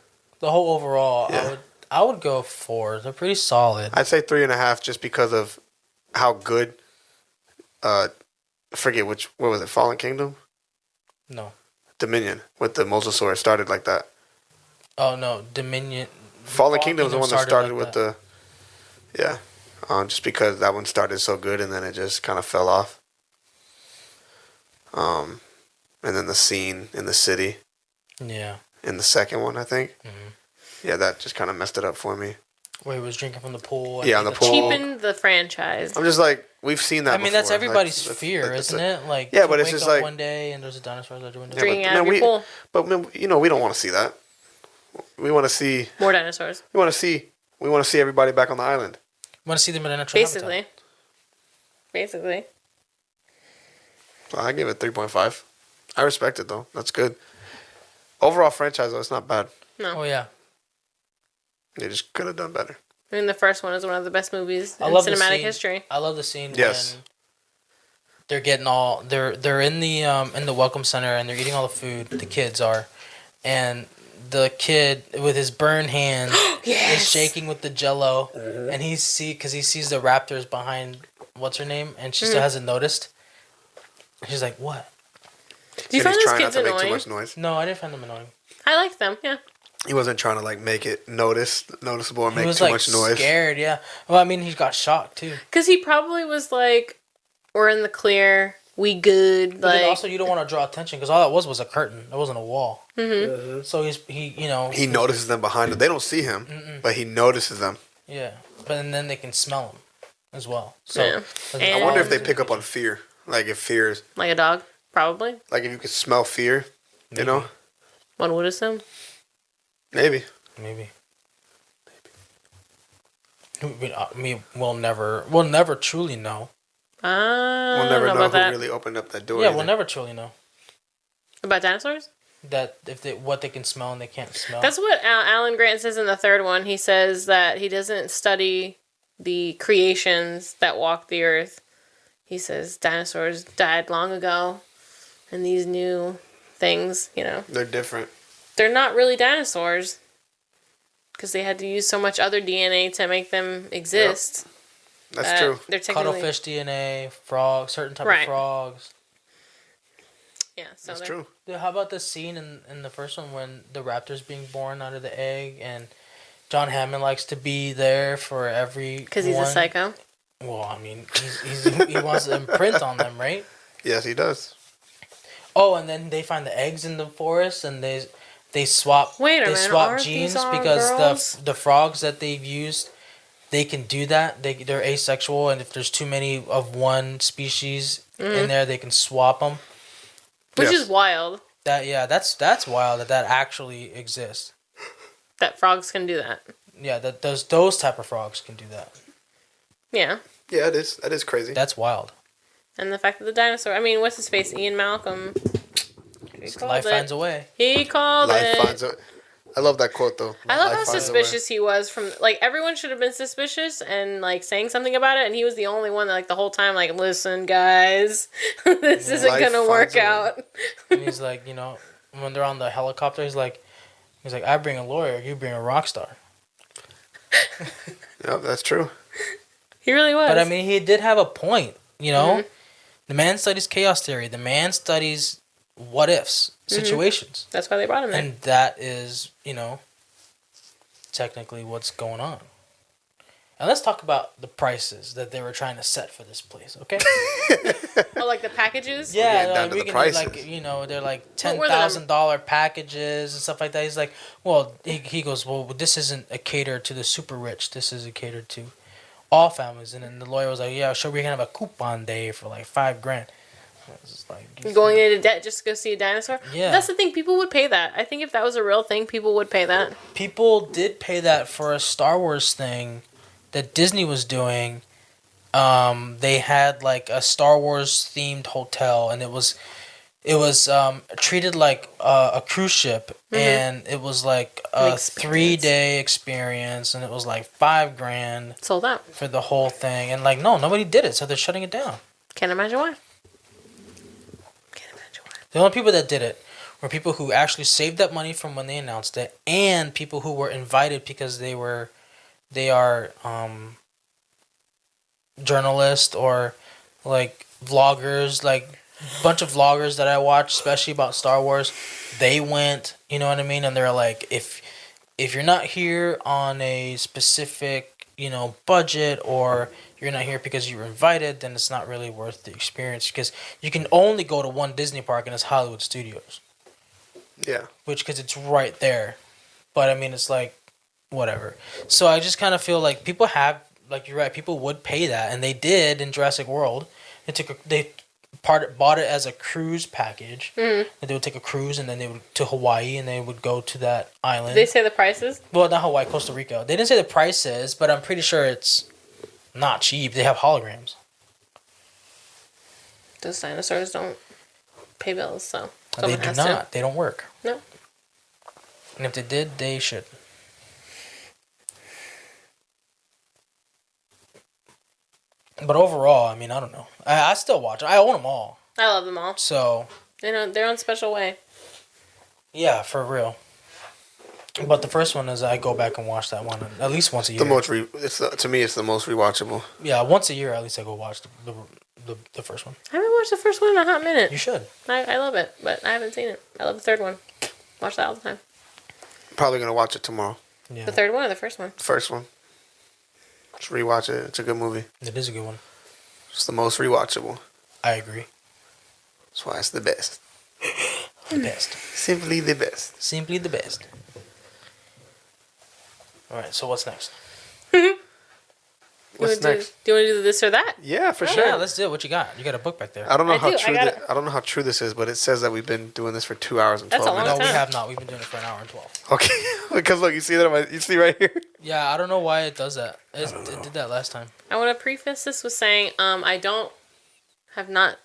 The whole overall, Yeah. I would go 4. They're pretty solid. I'd say 3.5 just because of how good. I forget what was it? Fallen Kingdom? No. Dominion with the Mosasaurus started like that. Oh no, Dominion. Fallen Kingdom was the one that started like with the. Yeah, just because that one started so good and then it just kind of fell off. And then the scene in the city. Yeah. In the second one, I think. Mm-hmm. Yeah, that just kind of messed it up for me. Where he was drinking from the pool. Yeah, on the pool. Cheapened the franchise. I'm just like, we've seen that. I mean, before. that's everybody's Like, fear, isn't it? Like, yeah, but it's wake just up like one day and there's a dinosaur that doing Drinking out of your pool. But man, you know, we don't want to see that. We want to see more dinosaurs. We want to see everybody back on the island. Want to see them in a natural habitat. Basically. So I give it 3.5. I respect it though. That's good. Overall franchise though, it's not bad. No. Oh yeah. They just could have done better. I mean, the first one is one of the best movies in cinematic history. I love the scene when they're getting all they're in the welcome center and they're eating all the food. The kids are, and the kid with his burned hand is shaking with the Jello, and because he sees the raptors behind what's her name, and she still hasn't noticed. She's like, "What?" Do you find those kids not to annoying? make too much noise. No, I didn't find them annoying. I liked them. Yeah. He wasn't trying to like make it noticeable or make was too like much noise. Scared, yeah. Well, I mean, he got shocked too. Because he probably was like, "We're in the clear. We good." But then also, you don't want to draw attention because all that was a curtain. It wasn't a wall. Mm-hmm. So he notices them behind him. They don't see him, but he notices them. Yeah, but then they can smell him as well. So I wonder if they pick up on fear. Like if fear is like a dog, probably. Like if you could smell fear, you know. One would assume. Maybe. I mean, we'll never truly know. We'll never know who really opened up that door. Yeah, we'll never truly know about dinosaurs. That what they can smell and they can't smell. That's what Alan Grant says in the third one. He says that he doesn't study the creations that walk the earth. He says dinosaurs died long ago, and these new things, they're different. They're not really dinosaurs because they had to use so much other DNA to make them exist. Yep. That's true. They're cuttlefish DNA, frogs, certain type of frogs. Yeah, so that's true. How about the scene in the first one when the raptor's being born out of the egg and John Hammond likes to be there for every because he's a psycho. Well, I mean, he wants to imprint on them, right? Yes, he does. Oh, and then they find the eggs in the forest and they swap genes because the frogs that they've used, they can do that. They're asexual, and if there's too many of one species in there, they can swap them. Which is wild. That's wild that actually exists. That frogs can do that. Yeah, those type of frogs can do that. Yeah. Yeah, it is. That is crazy. That's wild. And the fact that the dinosaur... I mean, what's his face? Ian Malcolm. Life finds a way. He called it. I love that quote, though. I love how suspicious he was from... Like, everyone should have been suspicious and, like, saying something about it. And he was the only one that, like, the whole time, like, listen, guys. This isn't going to work out. And he's like, when they're on the helicopter, he's like, I bring a lawyer, you bring a rock star. Yep, that's true. He really was. But, I mean, he did have a point, The man studies chaos theory. The man studies what-ifs, situations. That's why they brought him in. And that is, technically what's going on. And let's talk about the prices that they were trying to set for this place, okay? Oh, like the packages? Yeah, we can they're like $10,000 packages and stuff like that. He's like, well, he goes, well, this isn't a cater to the super rich. This is a cater to all families. And then the lawyer was like, yeah, sure, we can have a coupon day for like $5,000. It's like Going into debt just to go see a dinosaur? Yeah. That's the thing. People would pay that. I think if that was a real thing, people would pay that. People did pay that for a Star Wars thing that Disney was doing. They had like a Star Wars themed hotel, and it was treated like a cruise ship, and it was like a 3-day experience, and it was like $5,000 Sold out. for the whole thing, and like nobody did it, so they're shutting it down. Can't imagine why. The only people that did it were people who actually saved that money from when they announced it, and people who were invited because they are journalists or like vloggers, like a bunch of vloggers that I watch, especially about Star Wars. They went, you know what I mean, and they're like, if you're not here on a specific, budget, or you're not here because you were invited, then it's not really worth the experience, because you can only go to one Disney park, and it's Hollywood Studios. Yeah. Because it's right there. But I mean, it's like, whatever. So I just kind of feel like people have, like you're right, people would pay that, and they did in Jurassic World. They bought it as a cruise package. And they would take a cruise, and then they would to Hawaii, and they would go to that island. Did they say the prices? Well, not Hawaii, Costa Rica. They didn't say the prices, but I'm pretty sure it's not cheap. They have holograms. Those dinosaurs don't pay bills, so They do not. They don't work. No. And if they did, they should. But overall, I mean, I don't know. I still watch them. I own them all. I love them all. So, In their own special way. yeah, for real. But the first one is I go back and watch that one at least once a year. To me, it's the most rewatchable. Yeah, once a year at least I go watch the first one. I haven't watched the first one in a hot minute. You should. I love it, but I haven't seen it. I love the third one. Watch that all the time. Probably gonna watch it tomorrow. Yeah. The third one or the first one? The first one. Just rewatch it. It's a good movie. It is a good one. It's the most rewatchable. I agree. That's why it's the best. The best. Simply the best. Simply the best. Alright, so what's next? What's next? Do you want to do this or that? Yeah, for sure. Yeah, let's do it. What you got? You got a book back there. I don't know how do. true. I don't know how true this is, but it says that we've been doing this for 2 hours and That's 12 a long minutes. No, we time. have not. We've been doing it for an hour and 12. Okay, because look, you see that? You see right here. Yeah, I don't know why it does that. It did that last time. I want to preface this with saying I have not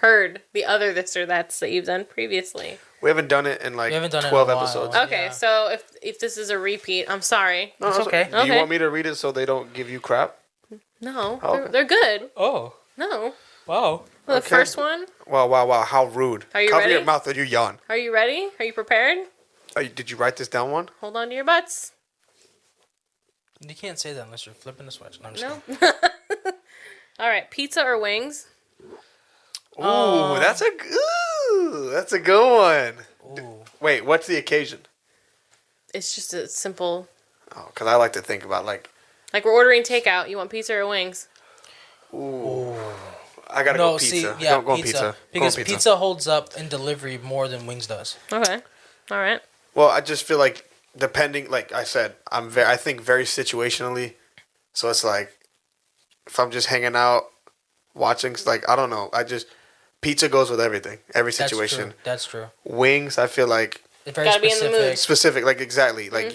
heard the other this or that's that you've done previously. We haven't done it in like We haven't done it in 12 a while. episodes. Okay, Yeah. so if this is a repeat, I'm sorry. No, It's okay. Do you Okay. want me to read it so they don't give you crap? No, Oh. they're good. Oh, No. wow. Well, the Okay. first one. Wow, how rude. Are you Cover ready? your mouth or you yawn. Are you ready? Are you prepared? Did you write this down one? Hold on to your butts. You can't say that unless you're flipping the switch. No, I'm just No. kidding. All right, pizza or wings? Ooh, that's a good one. Ooh. Wait, what's the occasion? It's just a simple. Oh, because I like to think about like, Like we're ordering takeout. You want pizza or wings? ooh, I gotta No, go see, pizza. yeah, Go on pizza. Go Because on pizza holds up in delivery more than wings does. Okay. All right. Well, I just feel like depending, like I said, I think very situationally. So it's like, if I'm just hanging out, watching, like I don't know, pizza goes with everything, every situation. That's true. Wings, I feel like It's very Gotta be in the specific. mood. specific, like exactly, like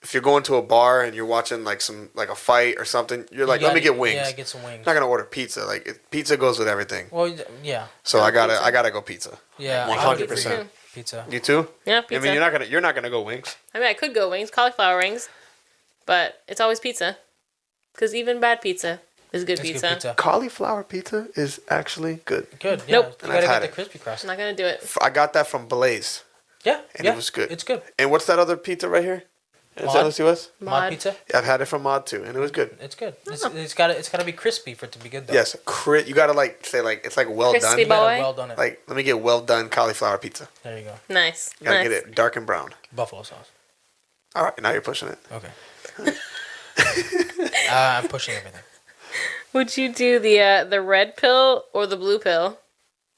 if you're going to a bar and you're watching like a fight or something, you're like, You let me gotta- get wings. Yeah, get some wings. I'm not gonna order pizza. Like pizza goes with everything. Well, yeah, So No, I pizza. gotta go pizza. yeah. 100%. Pizza. You too? Yeah, I pizza. mean, you're not gonna go wings. I mean, I could go wings, cauliflower wings, but it's always pizza. Because even bad pizza is good It's pizza. good pizza. Cauliflower pizza is actually good. Good. Yeah. Nope. You And I've gotta had get the it. crispy crust. I'm not going to do it. I got that from Blaze, Yeah. and yeah. it was good. It's good. And what's that other pizza right here? In Mod? San Luis West? Mod pizza. Yeah, I've had it from Mod too, and it was good. It's good. It's gotta be crispy for it to be good though. Yes, you gotta like say like it's like well Crispy done. You gotta boy. well done it. Like let me get well done cauliflower pizza. There you go. Nice. Gotta Nice. get it dark and brown. Buffalo sauce. All right, now you're pushing it. Okay. I'm pushing everything. Would you do the red pill or the blue pill?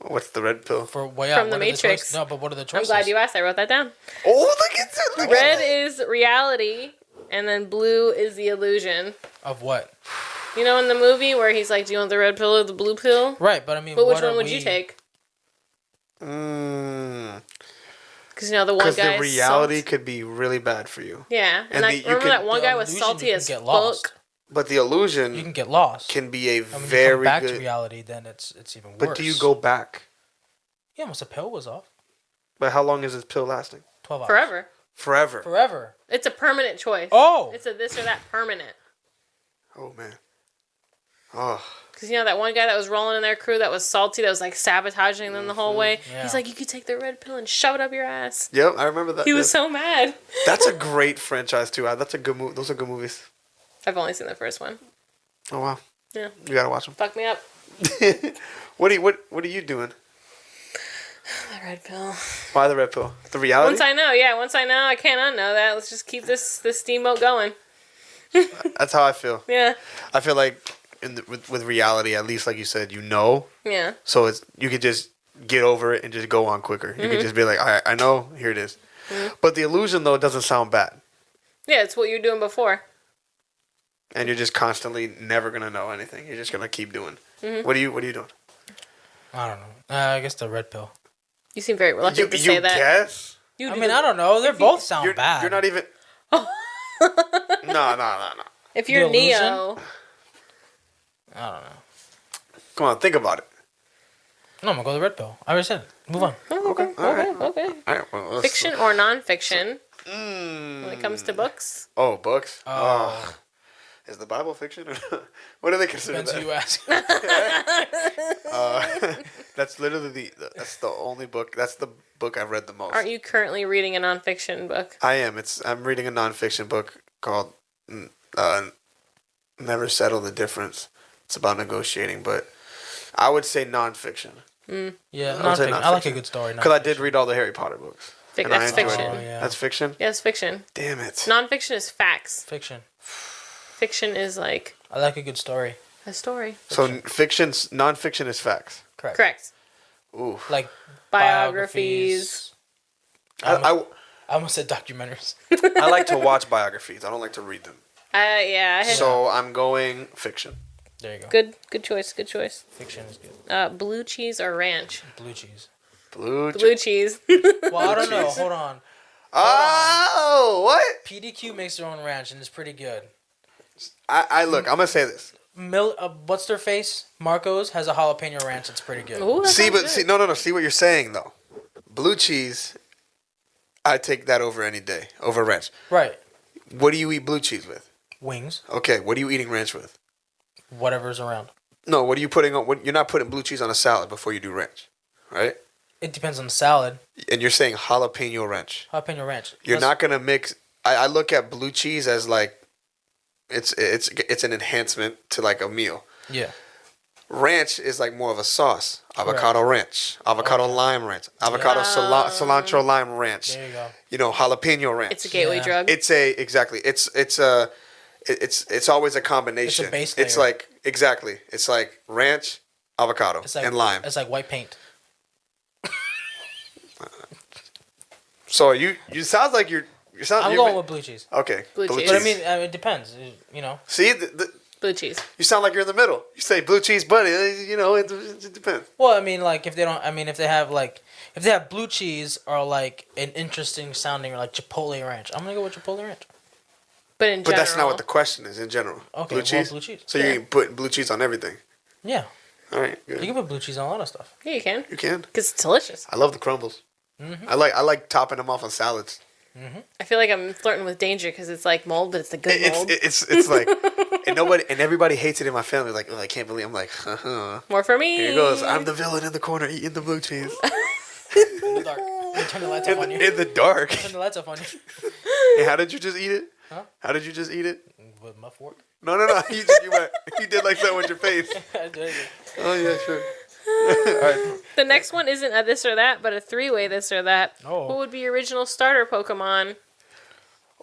What's the red pill? For well, yeah, From the what are Matrix. choices? No, but what are the I'm choices? glad you asked. I wrote that down. Oh, look at that! Red is reality, and then blue is the illusion. Of what? You know, in the movie where he's like, "Do you want the red pill or the blue pill?" Right, but I mean, But which one would you take? Because Because you know the one guy. the reality could be really bad for you. Yeah, and you remember can- that one the guy was illusion, salty you can as get fuck. lost. But the illusion You can get lost. can be a And when you very come back good. to reality, then it's even worse. But do you go back? Yeah, once the pill was off. But how long is this pill lasting? 12 hours. Forever. Forever. It's a permanent choice. Oh. It's a this or that permanent. Oh man. Oh. Because you know that one guy that was rolling in their crew that was salty, that was like sabotaging them the whole way. Yeah. He's like, "You could take the red pill and shove it up your ass." Yep, I remember that. He was so mad. That's a great franchise too. That's a good movie. Those are good movies. I've only seen the first one. Oh wow. Yeah. You gotta watch them. Fuck me up. What are you doing? The red pill. Why the red pill? The reality. Once I know, I can't unknow that. Let's just keep this steamboat going. That's how I feel. Yeah. I feel like with reality, at least like you said, Yeah. So you could just get over it and just go on quicker. You could just be like, all right, I know, here it is. But the illusion though doesn't sound bad, Yeah, it's what you were doing before. and you're just constantly never gonna know anything. You're just gonna keep doing. What are you doing? I don't know. I guess the red pill. You seem very reluctant to say that. Guess? You I do. mean, I don't know. They both sound You're, bad. you're not even. No. If you're The illusion? Neo, I don't know. Come on, think about it. No, I'm going to go with the red pill. I already said it. Move on. Okay. All right. okay. All right. Well, Fiction or non-fiction when it comes to books? Oh, books. Oh. Is the Bible fiction? Or what do they consider Depends who that? you ask. That's literally that's the only book. That's the book I've read the most. Aren't you currently reading a non-fiction book? I am. I'm reading a nonfiction book called Never Settle the Difference. It's about negotiating, but I would say nonfiction. Yeah, I would say nonfiction. I like a good story. Because I did read all the Harry Potter books. and I That's enjoyed fiction. it. Oh, yeah. That's fiction? Yeah, it's fiction. Damn it. Non-fiction is facts. Fiction. Fiction is like I like a good story. a story. So nonfiction is facts. Correct. Ooh. Like Biographies. I almost said documentaries. I like to watch biographies. I don't like to read them. Yeah. I had So I'm going fiction. There you go. good choice. Good choice. Fiction is good. Blue cheese or ranch? Blue cheese. Blue Cheese. Well, I don't know. Hold on. Oh, what? PDQ makes their own ranch and it's pretty good. I look, I'm going to say this. What's their face? Marco's has a jalapeno ranch. It's pretty good. Ooh, that See, sounds but see, good. no. See what you're saying, though. Blue cheese, I take that over any day, over ranch. Right. What do you eat blue cheese with? Wings. Okay, what are you eating ranch with? Whatever's around. No, what are you putting on? You're not putting blue cheese on a salad before you do ranch, right? It depends on the salad. And you're saying jalapeno ranch. Jalapeno ranch. You're not gonna mix. I look at blue cheese as like, it's an enhancement to like a meal. Yeah. Ranch is like more of a sauce. Avocado ranch, avocado lime ranch, avocado cilantro lime ranch. There you go. You know, jalapeno ranch. It's a gateway Yeah. drug. It's always a combination. It's a base It's layer. like exactly. It's like ranch, avocado, It's like and lime. It's like white paint. So you sounds like you sound. I'm going with blue cheese. Okay. Blue cheese. But I mean, it depends. You know. See, Blue cheese. you sound like you're in the middle. You say blue cheese, buddy. You know, it depends. Well, I mean, like if they don't, I mean, if they have blue cheese or like an interesting sounding or like Chipotle ranch, I'm gonna go with Chipotle ranch. But in But general, that's not what the question is in general. Okay, blue well, cheese. blue cheese. So Yeah. you put blue cheese on everything. Yeah, All right, good. you can put blue cheese on a lot of stuff. yeah, you can You can. because it's delicious. I love the crumbles. Mm-hmm. I like topping them off on salads. I feel like I'm flirting with danger because it's like mold, but it's the good mold. It's like and everybody hates it in my family. Like, oh, I can't believe. I'm like, More for me. here it goes. I'm the villain in the corner eating the blue cheese In the dark. They turn the lights off on you. in the dark. Turn the lights off on you And how did you just eat it? Huh? How did you just eat it? with my fork. No. You did like that with your face. Oh yeah, sure. All right. The next one isn't a this or that, but a three-way this or that. Oh. What would be your original starter Pokemon?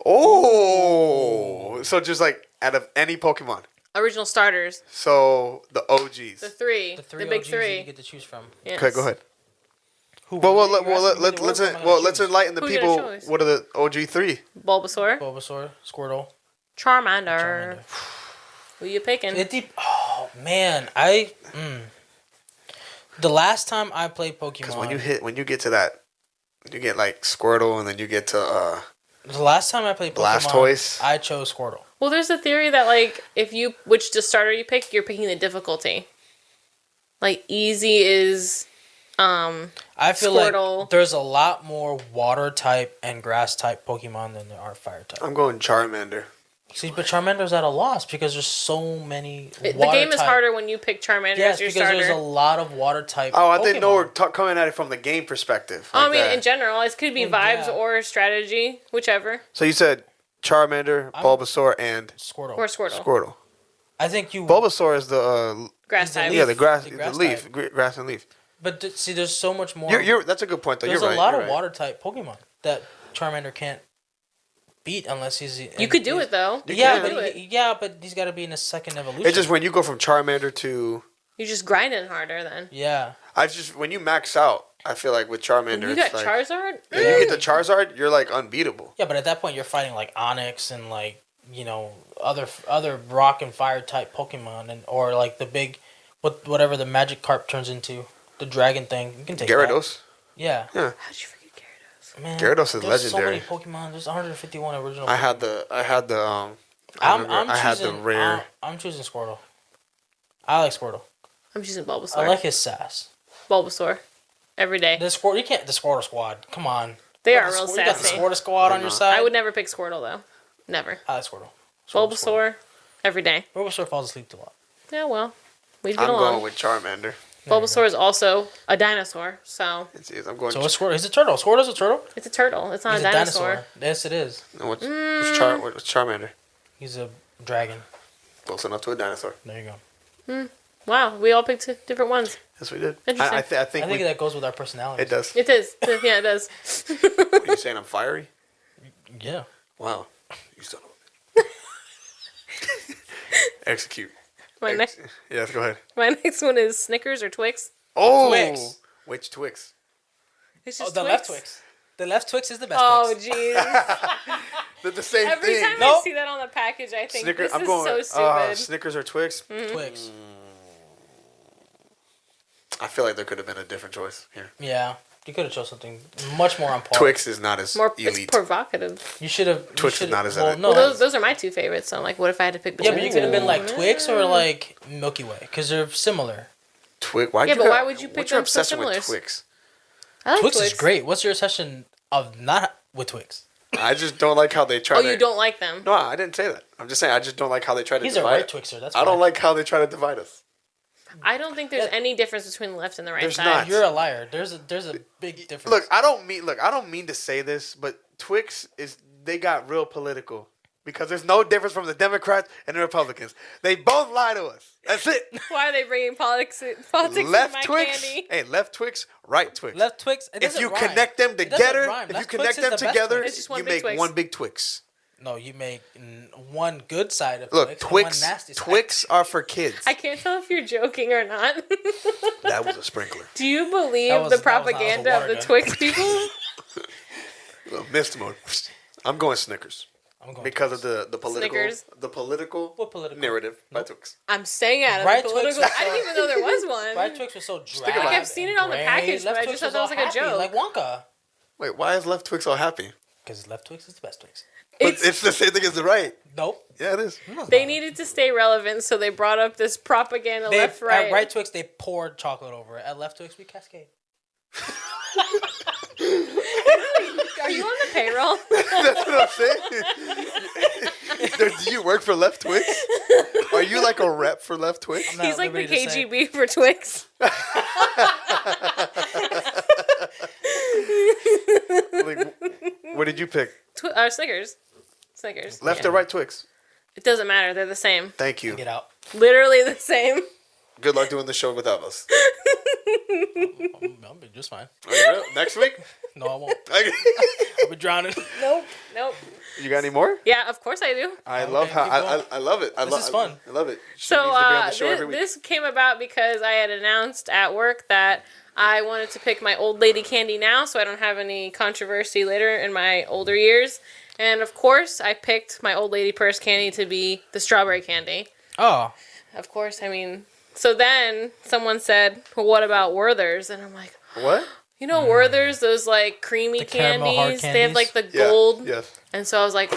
Oh, so just like out of any Pokemon. Original starters. So the OGs. The three. The three big OGs that you three. get to choose from. Yes. Okay, go ahead. Who? Let's enlighten the Who's your people. choice? What are the OG 3? Bulbasaur. Bulbasaur, Squirtle, Charmander. Charmander. Who you picking? Oh man, the last time I played Pokemon. Because when you get to that, you get like Squirtle, and then you get to the last time I played Pokemon, Blastoise. I chose Squirtle. Well, there's a theory that like if you which starter you pick, you're picking the difficulty. Like easy is I feel Squirtle. like there's a lot more water type and grass type Pokemon than there are fire type. I'm going Charmander. See, but Charmander's at a loss because there's so many. The game is harder when you pick Charmander as your because starter. there's a lot of water type. Oh, I Pokemon. didn't know we're coming at it from the game perspective. I like mean, that. in general, it could be vibes or strategy, whichever. So you said Charmander, Bulbasaur, and Squirtle. Or Squirtle. Squirtle. I think you. Bulbasaur is the Grass type. yeah, the grass leaf. grass and leaf. But see, there's so much more. That's a good point though. There's you're right. a lot you're of right. water type Pokemon that Charmander can't beat unless he's. You could do it though. But he's got to be in a second evolution. It's just when you go from Charmander to. You're just grinding harder then. Yeah. When you max out, I feel like with Charmander, You got it's like, Charizard? When you get the Charizard, you're like unbeatable. Yeah, but at that point you're fighting like Onyx and like other rock and fire type Pokemon or like the big, whatever the Magikarp turns into, the dragon thing. You can take Gyarados. That. Yeah. Yeah. How'd you forget Gyarados? Man, Gyarados is legendary. So many Pokemon. There's 151 original. I had the I had the rare. I'm choosing Squirtle. I like Squirtle. I'm choosing Bulbasaur. I like his sass. Bulbasaur. Every day. The Squirtle squad. Come on. They are real You got the sassy. Squirtle squad on your side. I would never pick Squirtle though. Never. I like Squirtle. Bulbasaur. Every day. Bulbasaur falls asleep a lot. Yeah, well. We've been I'm along. going with Charmander. Bulbasaur is also a dinosaur, so... I'm going. So it's Squirtle. He's a turtle. Squirtle's a turtle? It's a turtle. It's not He's a dinosaur. Yes, it is. What's Charmander? He's a dragon. Close enough to a dinosaur. There you go. Wow, we all picked different ones. Yes, we did. Interesting. I think that goes with our personality. it does. It is. Yeah, it does. Are you saying I'm fiery? Yeah. Wow. You son of a Execute. Yes, go ahead. My next one is Snickers or Twix. Oh! Twix. Which Twix? It's just the Twix. left Twix. The left Twix is the best Oh, Twix. jeez. They're the same Every thing. time I see that on the package, I think Snickers. this is so stupid. Snickers or Twix? Twix. I feel like there could have been a different choice here. Yeah. You could have chose something much more on par. Twix is not as More, elite. it's provocative. You should have. Twix is not as well, elite. no. Well, those are my two favorites. So I'm like, what if I had to pick between? Yeah, but you could have been like Twix or like Milky Way because they're similar. Twix. Yeah, but why would you pick what's your them so obsession with similar? Twix? I like Twix is great. What's your obsession of not with Twix? I just don't like how they try Oh, to... you don't like them? No, I didn't say that. I'm just saying I just don't like how they try to He's a divide right us. Twixer. That's I don't fine. like how they try to divide us. I don't think there's any difference between the left and the right There's side. not. You're a liar. There's a big difference. Look, I don't mean to say this, but Twix they got real political because there's no difference from the Democrats and the Republicans. They both lie to us. That's it. Why are they bringing politics Left in my Twix, candy? hey, left Twix, right Twix. left Twix. If you connect them together, It's just one you big make Twix. one big Twix. No, you make one good side of Look, Twix and one nasty side. Twix are for kids. I can't tell if you're joking or not. That was a sprinkler. Do you believe That was the a propaganda of water the gun. Twix people? Missed mode. I'm going Snickers. I'm going Because of the political Snickers? the political What political? narrative by Twix. I'm staying out of Right the Twix political. was I didn't even know there was one. Right Twix was so dry. about it. I've seen it on the package, but I just thought that was like a joke. Like Wonka. Wait, why is left Twix all happy? Because left Twix is the best Twix. But it's the same thing as the right. Nope. Yeah, it is. They needed to stay relevant, so they brought up this propaganda left, right. At right Twix, they poured chocolate over it. At left Twix, we cascade. Are you on the payroll? That's what I'm saying. Do you work for Left Twix? Are you like a rep for Left Twix? He's like the liberty to say. KGB for Twix. Like, what did you pick? Snickers. Snickers. Left Yeah. or right Twix? It doesn't matter. They're the same. Thank you. Get out. Literally the same. Good luck doing the show without us. I'll be just fine. Are you real? Next week? No, I won't. Okay. I'll be drowning. Nope. You got any more? Yeah, of course I do. I Okay, love how keep going. I love it. This is fun. I love it. She So needs to be on the show every week. this came about because I had announced at work that I wanted to pick my old lady candy now, so I don't have any controversy later in my older years. And of course, I picked my old lady purse candy to be the strawberry candy. Oh. Of course, I mean. So then someone said, well, what about Werther's? And I'm like, What? you know Werther's, those like creamy The caramel hard candies? They have like the candies? gold. Yes. And so I was like,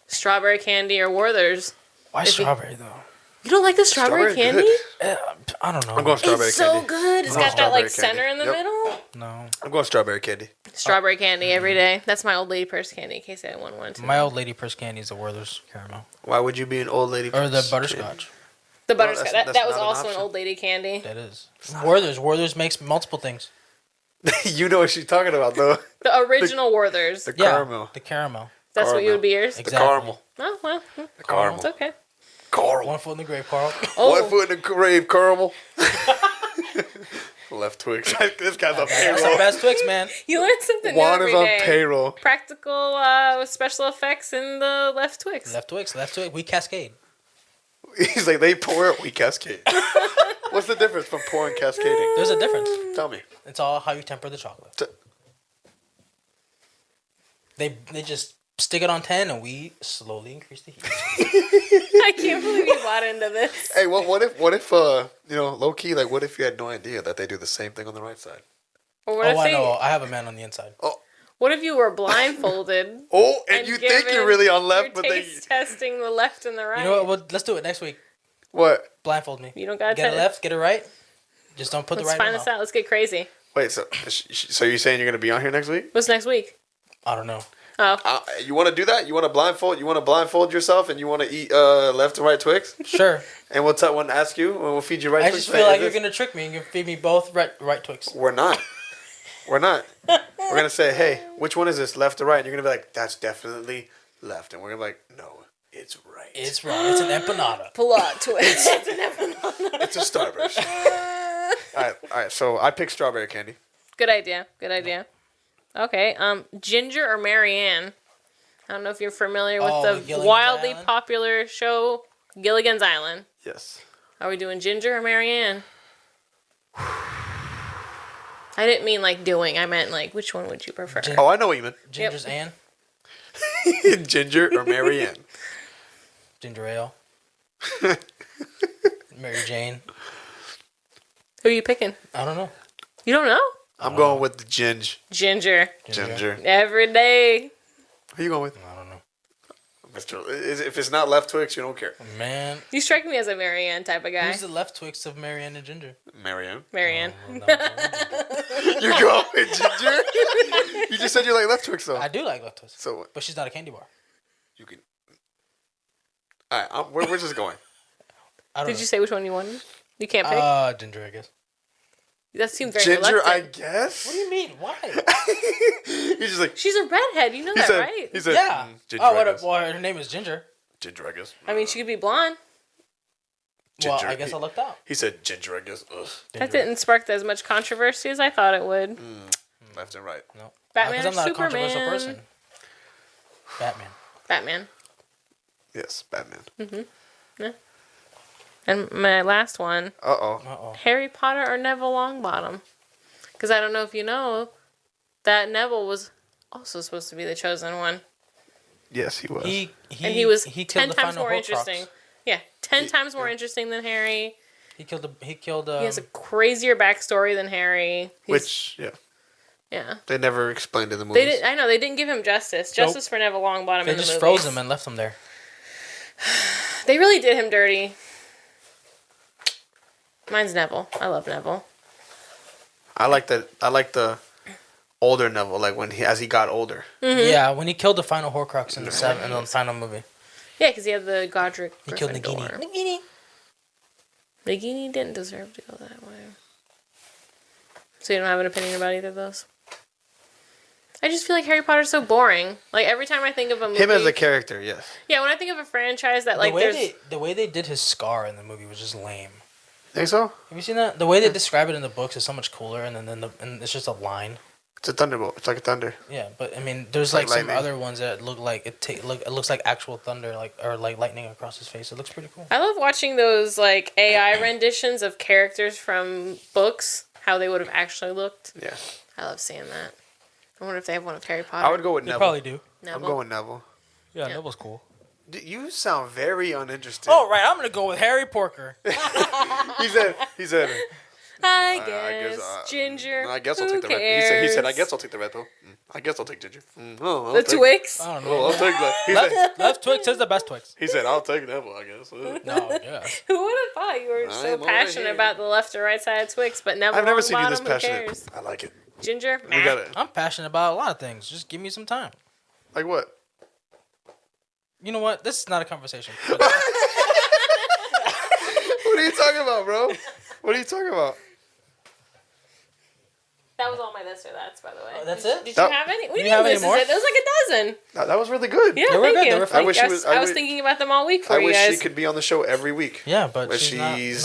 strawberry candy or Werther's. Why If you- strawberry though? You don't like the strawberry candy? good. I don't know. I'm going strawberry It's so candy. good. It's No, got that like strawberry center candy. in the Yep. middle. No. I'm going strawberry candy. Strawberry candy every day. That's my old lady purse candy in case anyone wanted to. My know. old lady purse candy is the Werther's caramel Why would you be an old lady? or the candy? butterscotch. The butterscotch. that's That was not an also an option. old lady candy. That is Werther's makes multiple things. You know what she's talking about, though. The original Werther's. The Yeah, caramel. the caramel. That's what you caramel. would be yours? The Exactly. caramel. Oh, well. The caramel. It's okay. Caramel. 1 foot in the grave, Carl. Oh, One foot in the grave, caramel. Left Twix. This guy's on That's the payroll. best Twix, man. you learn something new Juan every is on day. payroll. Practical special effects in the left Twix. Left Twix. We cascade. He's like, they pour, we cascade. What's the difference from pouring and cascading? There's a difference. Tell me. It's all how you temper the chocolate. They just stick it on 10 and we slowly increase the heat. I can't believe you bought into this. Hey, what if low key, like, what if you had no idea that they do the same thing on the right side? Or what Oh, if I they, know. I have a man on the inside. What if you were blindfolded? Oh, and you think you're given really on left, you're but they taste testing the left and the right. You know what? Well, let's do it next week. what? Blindfold me. You don't gotta Get it tell- left, get it right. Just don't put Let's the right find in this the out. Let's get crazy. Wait, so you're saying you're gonna be on here next week? What's next week? I don't know. Oh, You want to do that? You want to blindfold? You want to blindfold yourself, and you want to eat left and right Twix? Sure. And we'll ask you, and we'll feed you right. I Twix. just feel like Is you're this- gonna trick me and you feed me both right Twix. We're not. We're not. We're gonna say, hey, which one is this, left or right? And you're gonna be like, that's definitely left, and we're gonna be like, no, it's right. It's right. It's an empanada. plot twist. It's a Starburst. all right. So I picked strawberry candy. Good idea. Good idea. Okay. Ginger or Marianne? I don't know if you're familiar with the Gilligan's wildly Island? popular show Gilligan's Island. Yes. Are we doing Ginger or Marianne? I didn't mean like doing. I meant like which one would you prefer? Oh, I know what you meant. Ginger's Ann. Ginger or Marianne? Ginger ale. Mary Jane. Who are you picking? I don't know. You don't know? I'm going with the Ginger. Ginger. Every day. Who you going with? I don't know. Mr. If it's not left Twix, you don't care. Man. You strike me as a Marianne type of guy. Who's the left Twix of Marianne and Ginger? Marianne. Marianne. Oh, no. You're going with Ginger? You just said you like left Twix, though. I do like left Twix. So But she's not a candy bar. you can. All right, where's this going? I don't Did know. you say which one you wanted? You can't pick? Ginger, I guess. That seemed very Ginger, I reluctant. guess. What do you mean? Why? He's just like. She's a redhead. You know He that, said. right? He said. Yeah. Ginger, Oh, I what? guess. Well, her name is Ginger. Ginger, I guess. I mean, she could be blonde. Well, Ginger. I guess I looked out. He said Ginger, I guess. Ugh. That didn't spark as much controversy as I thought it would. Left and right. No. Batman I'm or not a Superman? controversial person. Batman. Batman. Yes, Batman. And my last one, Uh-oh. Uh-oh. Harry Potter or Neville Longbottom? Because I don't know if you know that Neville was also supposed to be the chosen one. Yes, he was. And he was killed 10 the times final more Horcrux. interesting. Yeah, 10 times more interesting than Harry. He killed He has a crazier backstory than Harry. Which, yeah. Yeah. They never explained in the movies. They didn't. I know they didn't give him justice. Justice for Neville Longbottom They in the just movies. froze him and left him there. They really did him dirty. Mine's Neville. I love Neville. I like the older Neville, like as he got older. Mm-hmm. Yeah, when he killed the final Horcrux in the final movie. Yeah, because he had the Godric. He killed Gryffindor. Nagini. Nagini didn't deserve to go that way. So you don't have an opinion about either of those? I just feel like Harry Potter's so boring. Like every time I think of a movie, Him as a character, yes. yeah, when I think of a franchise that like the way they did his scar in the movie was just lame. Think so? Have you seen that? The way they describe it in the books is so much cooler, and then and it's just a line. It's a thunderbolt. It's like a thunder. Yeah, but I mean, there's Like like some lightning. other ones that look like it looks like actual thunder, or like lightning across his face. It looks pretty cool. I love watching those like AI renditions of characters from books, how they would have actually looked. Yeah. I love seeing that. I wonder if they have one of Harry Potter. I would go with They Neville. probably do. Neville. I'm going Neville. Yeah, Yeah. Neville's cool. You sound very uninterested. Oh, right. I'm going to go with Harry Porker. He said. I guess ginger. I guess I'll Who take the red. cares? He said, I guess I'll take the red pill. I guess I'll take ginger. I'll The take Twix. I don't Oh, know. I'll take that. Left Twix is the best Twix. He said, I'll take Neville, I guess. No, yeah. Who would have thought you were so I'm over passionate here. about the left or right side of Twix, but never I've never on seen you this bottom? Who passionate. cares? I like it. Ginger? We got it. I'm passionate about a lot of things. Just give me some time. Like what? You know what? This is not a conversation. What are you talking about, bro? What are you talking about? That was all my this or that's, by the way. Oh, that's it? Did No. you have any? What do You you have mean any this more? is it? There was like a dozen. That was really good. Yeah, They were thank good. you. They were fun. I wish she was- I I was wish- thinking about them all week for I you wish guys. she could be on the show every week. Yeah, but But she's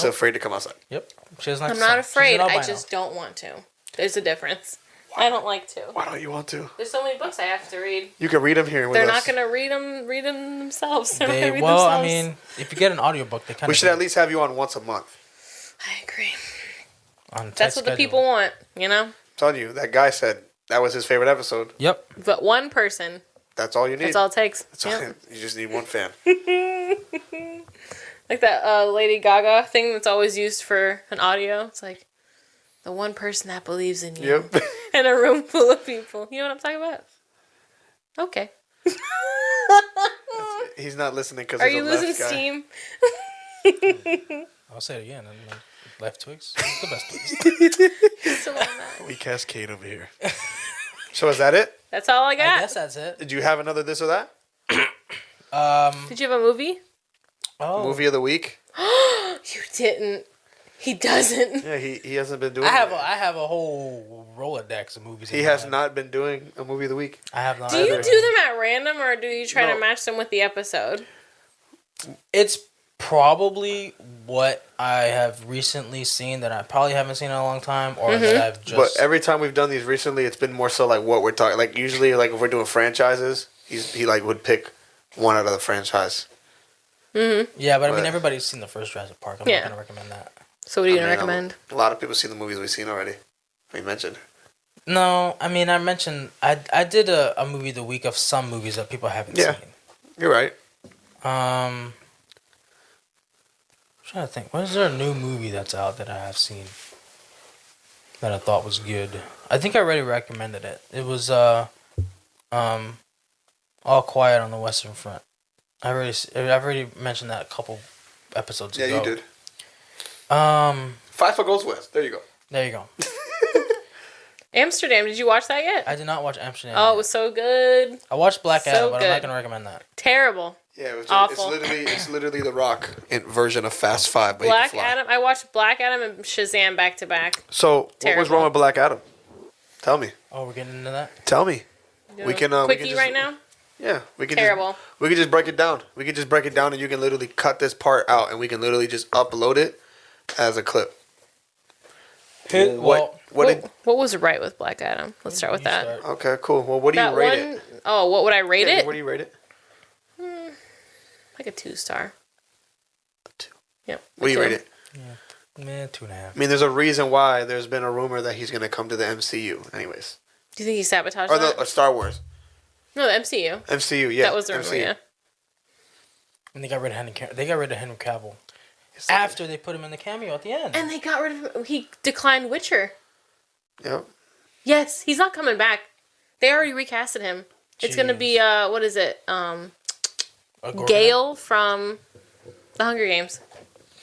not. afraid to come outside. Yep. She doesn't like I'm the not sun. She's afraid. an I albino. just don't want to. There's a difference. I don't like to. Why don't you want to? There's so many books I have to read. You can read them here with They're us. not gonna read them themselves. They're not gonna read Well, I themselves. mean, if you get an audiobook, they kind of. We should at least have you on once a month. I agree. On tight That's what the schedule. people want, you know. I'm telling you, that guy said that was his favorite episode. Yep. But one person, That's all you need. that's all it takes. That's all Yep. you just need one fan. Like that Lady Gaga thing that's always used for an audio. It's like the one person that believes in you Yep. in a room full of people. You know what I'm talking about? Okay. He's not listening because Are he's you a left losing guy. steam? I'll say it again. Left Twix is the best Twix. Still on that. We cascade over here. So is that it? That's all I I got. guess that's it. Did you have another this or that? Did you have a movie? Oh. Movie of the week? You didn't. He doesn't. Yeah, he hasn't been doing I have it. I have a whole Rolodex of movies. He in my has head. not been doing a movie of the week. I have not. Do you either. do them at random or do you try No. to match them with the episode? It's probably what I have recently seen that I probably haven't seen in a long time, or that I've just. But every time we've done these recently, it's been more so like what we're talking. Like usually, like if we're doing franchises, he like would pick one out of the franchise. yeah, but I mean, but- everybody's seen the first Jurassic Park. I'm Yeah. not gonna recommend that. So what are you I going mean, to recommend? A lot of people see the movies we've seen already. We mentioned. No, I mean, I mentioned I did a movie of the week of some movies that people haven't Yeah. seen. You're right. I'm trying to think. What is there a new movie that's out that I have seen that I thought was good? I think I already recommended it. It was All Quiet on the Western Front. I've already mentioned that a couple episodes Yeah, ago. you did. 5 Foot Goes West. There you go. There you go. Amsterdam, did you watch that yet? I did not watch Amsterdam. Oh, it was so good. I watched Black so Adam, but I'm not good. going to recommend that. Terrible. Yeah, it was Awful. it's literally the Rock version of Fast Five, but he Black can fly. Adam. I watched Black Adam and Shazam back to back. So what was Terrible. wrong with Black Adam? Tell me. Oh, we're getting into that? Tell me. We can Quickie just- right now. Yeah, we can. Terrible. We can just break it down. We can just break it down, and you can literally cut this part out, and we can literally just upload it as a clip. Well, What was right with Black Adam? Let's start with you that. start. Okay, cool. Well, what do you That rate one it? oh what would I rate Yeah, it? what do you rate it? Like a 2-star. 2. Yep. What do you rate it? Man, 2.5. I mean, there's a reason why there's been a rumor that he's gonna come to the MCU, anyways, Do you think he sabotaged or that? or Star Wars No, the MCU. MCU. Yeah, That was the rumor, MCU. yeah. And they got rid of Henry Cavill. It's After they put him in the cameo at the end. And they got rid of him. He declined Witcher. Yep. Yes, he's not coming back. They already recasted him. It's gonna be what is it? Gale from the Hunger Games.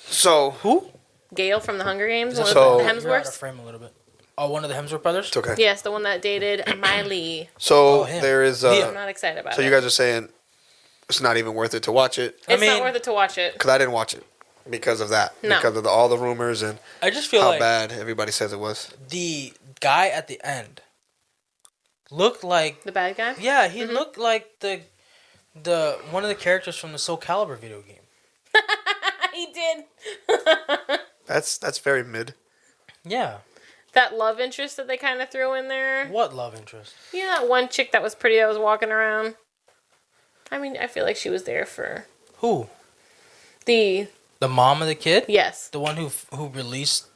So Who? Gale from the Hunger Games. One So- of the You're out of Hemsworths. frame a little bit. Oh, one of the Hemsworth brothers? it's okay. Yes, the one that dated Miley. So Oh, him. there is. I'm not excited about So it. you guys are saying it's not even worth it to watch it It's I not mean- worth it to watch it. because I didn't watch it because of that. No. Because of all the rumors and I just feel how like bad everybody says it was. the guy at the end looked like... The bad guy. Yeah, he looked like the one of the characters from the Soul Calibur video game. He did. That's very mid. Yeah. That love interest that they kind of threw in there. What love interest? Yeah, that one chick that was pretty that was walking around. I mean, I feel like she was there for Who? the The mom of the kid? yes, The one who released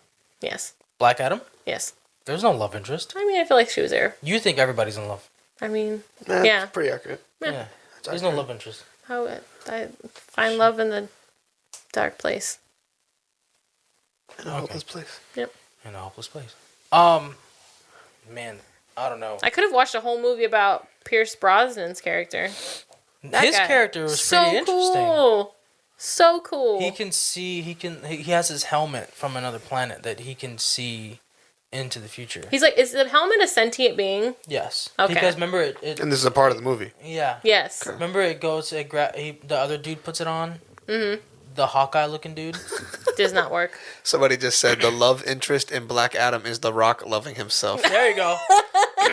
yes, Black Adam? yes. There's no love interest. I mean, I feel like she was there. You think everybody's in love. I mean, Nah, Yeah. it's pretty accurate. Yeah. There's no love interest. I find love in the dark place. In a hopeless place. Yep. In a hopeless place. Man, I don't know. I could have watched a whole movie about Pierce Brosnan's character. His character was so pretty interesting. Cool. So cool. He can see. He has his helmet from another planet that he can see into the future. He's like, is the helmet a sentient being? Yes. Okay. Because remember it. And this is a part of the movie. Yeah. Yes. Remember it goes. The other dude puts it on. Mm-hmm. The Hawkeye looking dude. Does not work. Somebody just said the love interest in Black Adam is The Rock loving himself. There you go.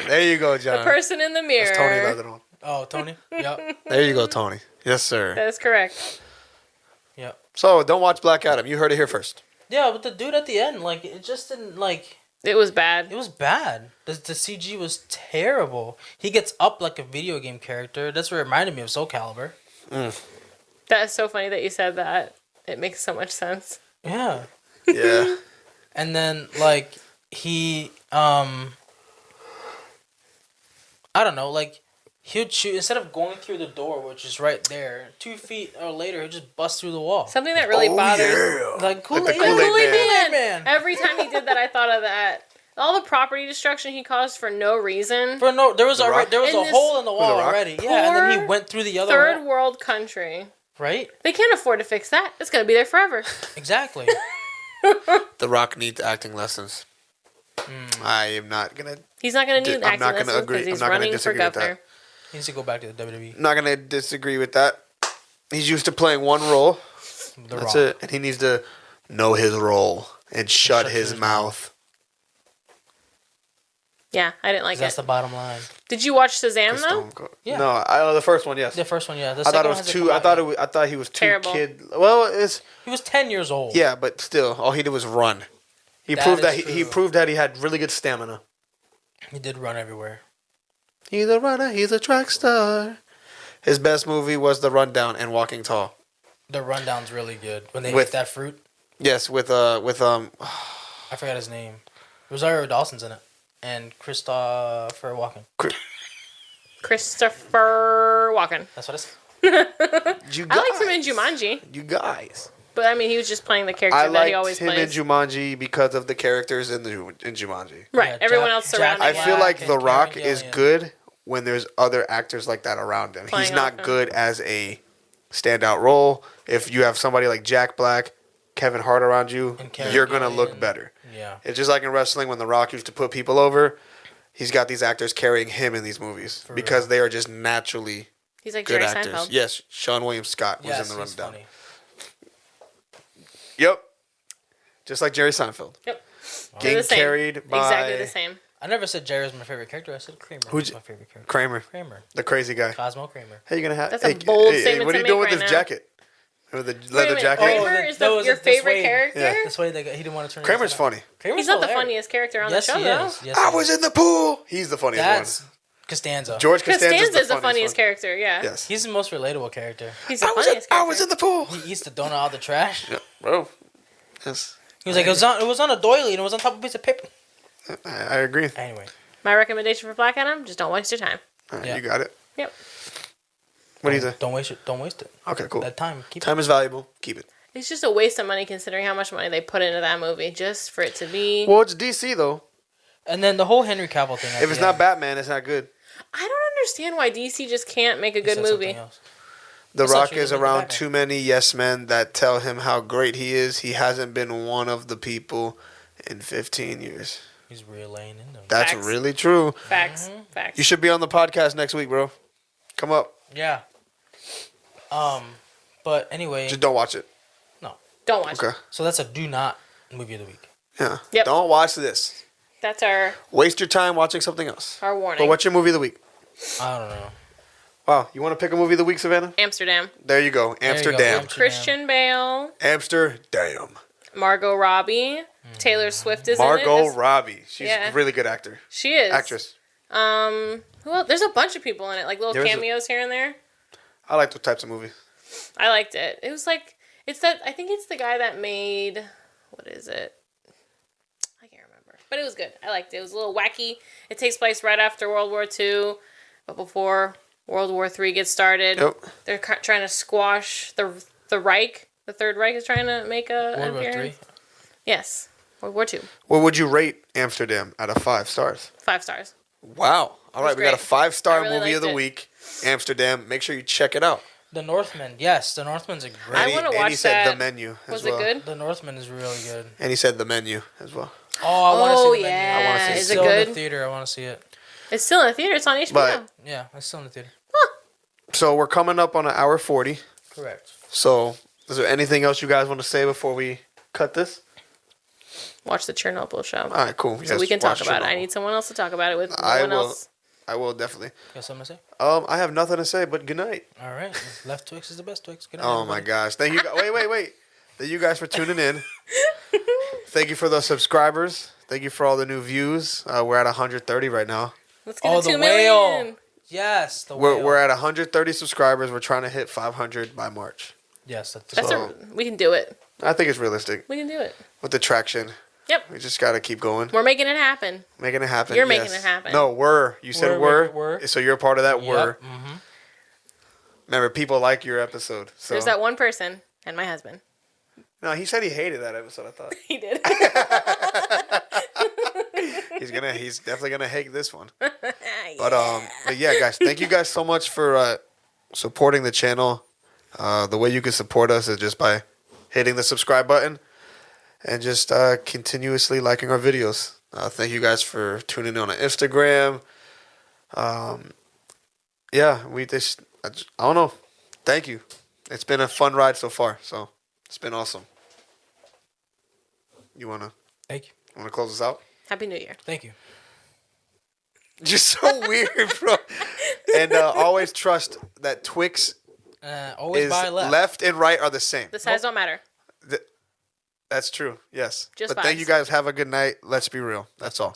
There you go, John. The person in the mirror. That's Tony Leatherman. Oh, Tony. Yep. There you go, Tony. Yes, sir. That is correct. Yep. So don't watch Black Adam. You heard it here first. Yeah, but the dude at the end, like, it just didn't like. It was bad. It was bad. The CG was terrible. He gets up like a video game character. That's what reminded me of Soul Calibur. That is so funny that you said that. It makes so much sense. Yeah. Yeah. And then like he I don't know, like he'd shoot instead of going through the door, which is right there, 2 feet or later he'd just bust through the wall. Something that really bothers Like Like the Kool-Aid Kool-Aid Man. Every time he did that, I thought of that. All the property destruction he caused for no reason. There was The Rock? there was In a this hole in the wall Rock? already. Yeah, and then he Poor went through the other Third wall. world country. Right? They can't afford to fix that. It's going to be there forever. Exactly. The Rock needs acting lessons. I am not gonna. He's not going to need I'm acting not gonna lessons agree. because he's I'm not gonna running for disagree with that. governor. He needs to go back to the WWE. Not gonna disagree with that. He's used to playing one role. The That's Rock. it, and he needs to know his role and shut his mouth. Yeah, I didn't like That's it. the bottom line. Did you watch Shazam, though? Stone Cold. Yeah. No, the first one, yes. The first one, yeah. The I thought second it one was hasn't too. come I out thought yet. I thought he was too Terrible. kid. Well, it's He was 10 years old. yeah, but still, all he did was run. He That proved that is he true. proved that he had really good stamina. He did run everywhere. He's a runner. He's a track star. His best movie was The Rundown and Walking Tall. The rundown's really good. When they With- eat that fruit. Yes, with I forgot his name. Rosario Dawson's in it. And Christopher Walken. Christopher Walken. That's what I said. you I liked him in Jumanji. You guys. But, I mean, he was just playing the character I that liked he always him plays. in Jumanji because of the characters in Jumanji. Right. Yeah, Everyone Jack- else Jack surrounding I him. feel like and The Karen Rock is Gillian. good when there's other actors like that around him. Playing He's not off him. good as a standout role. If you have somebody like Jack Black, Kevin Hart around you, And Karen you're gonna look Gillian. better. Yeah. It's just like in wrestling when The Rock used to put people over. He's got these actors carrying him in these movies For because real. they are just naturally He's like good Jerry actors. Seinfeld. Yes, Sean William Scott was Yes, in The he's Rundown. funny. Yep, just like Jerry Seinfeld. Yep. They're Getting the same. carried by Exactly the same. I never said Jerry was my favorite character. I said Kramer Who's- was my favorite character. Kramer, Kramer. the crazy guy. Cosmo Kramer. Hey, you gonna have? That's a hey, bold hey, statement what to are you make doing with right this now. jacket? With the Wait a leather minute, jacket? Kramer is your favorite way. character? Yeah. This way he didn't want to turn. Kramer's his head. funny. Kramer's He's not the hilarious. funniest character on Yes, the show, he though. is. Yes, I he was is. in the pool. He's the funniest That's one. Costanza. George Costanza's Costanza's the funniest funniest one. character, yeah. Yes. He's the most relatable character. He's the I funniest character. was in the pool. He eats the donut out of the trash. Yeah, bro. Yes, He was like, it was on a doily and it was on top of a piece of paper. I agree. Anyway. My recommendation for Black Adam, just don't waste your time. All right, Yeah. You got it. Yep. What do you think? Don't waste it. Don't waste it. Okay, cool. That time. Keep Time is valuable. Keep it. It's just a waste of money considering how much money they put into that movie just for it to be... Well, it's DC though. And then the whole Henry Cavill thing. If it's not Batman, it's not good. I don't understand why DC just can't make a good movie. The It's not Rock true, is they make it around Batman. too many yes men that tell him how great he is. He hasn't been one of the people in 15 years. He's relaying in them. That's Facts. really true. Facts. Facts. You should be on the podcast next week, bro. Come up. Yeah. But anyway, Just don't watch it. Don't watch Okay. it. so that's a do not movie of the week. Yeah. Yep. Don't watch this. That's our Waste your time watching something else. warning. But what's your movie of the week? I don't know. Wow. You want to pick a movie of the week, Savannah? Amsterdam. There you go. There you go, Amsterdam. Christian Bale. Amsterdam. Margot Robbie. Taylor Swift is in Margot it. Robbie. She's Yeah. a really good actor. She is. Actress. Well, there's a bunch of people in it, like little There's a- cameos here and there. I like those types of movies. I liked it. It was like I think it's the guy that made what is it? I can't remember. But it was good. I liked it. It was a little wacky. It takes place right after World War II, but before World War III gets started. Yep. They're trying to squash the Reich. The Third Reich is trying to make an World War appearance. III. Yes. World War II. What would you rate Amsterdam out of 5 stars? 5 stars. Wow. All right, we got a great. 5-star I really movie of the liked it. week. Amsterdam. Make sure you check it out. The Northman. Yes, The Northman's a great. I wanna And he watch said that. The Menu as Was well. it good? The Northman is really good. And he said The Menu as well. Oh, I want to Oh, see the yeah. menu. I wanna see it. It's Is it still in good? the theater. I want to see it. It's still in the theater. It's on HBO. But- Yeah, it's still in the theater. So we're coming up on an hour 40. Correct. So is there anything else you guys want to say before we cut this? Watch the Chernobyl show. All right, cool. So we can talk about it. I need someone else to talk about it with. No one else. I will definitely. Got something to say? I have nothing to say, but good night. All right. Left Twix is the best Twix. Good night, Oh my everybody. gosh! Thank you. Wait. Thank you guys for tuning in. Thank you for the subscribers. Thank you for all the new views. We're at 130 right now. Let's get Oh, to the 2 whale. million. Yes, the whale. We're at 130 subscribers. We're trying to hit 500 by March. Yes, that's So- We can do it. I think it's realistic We can do it. with the traction. Yep. We just gotta keep going, We're making it happen. making it happen. You're making it happen. No, you said We're. we're. So you're a part of that. We're. Mm-hmm. Remember, people like your episode. So There's that one person and my husband. no, he said he hated that episode. I thought He did. he's definitely gonna hate this one. But yeah, guys, thank you guys so much for supporting the channel. The way you can support us is just by hitting the subscribe button and just continuously liking our videos. Thank you guys for tuning in on Instagram. Yeah, I don't know. Thank you. It's been a fun ride so far, so it's been awesome. You wanna Thank you. close us out? Happy New Year. Thank you. You're so weird, bro. And always trust that Twix Always is buy left. left and right are the same. The size don't matter. That's true. Yes. Just but thank vibes. you guys. Have a good night. Let's be real. That's all.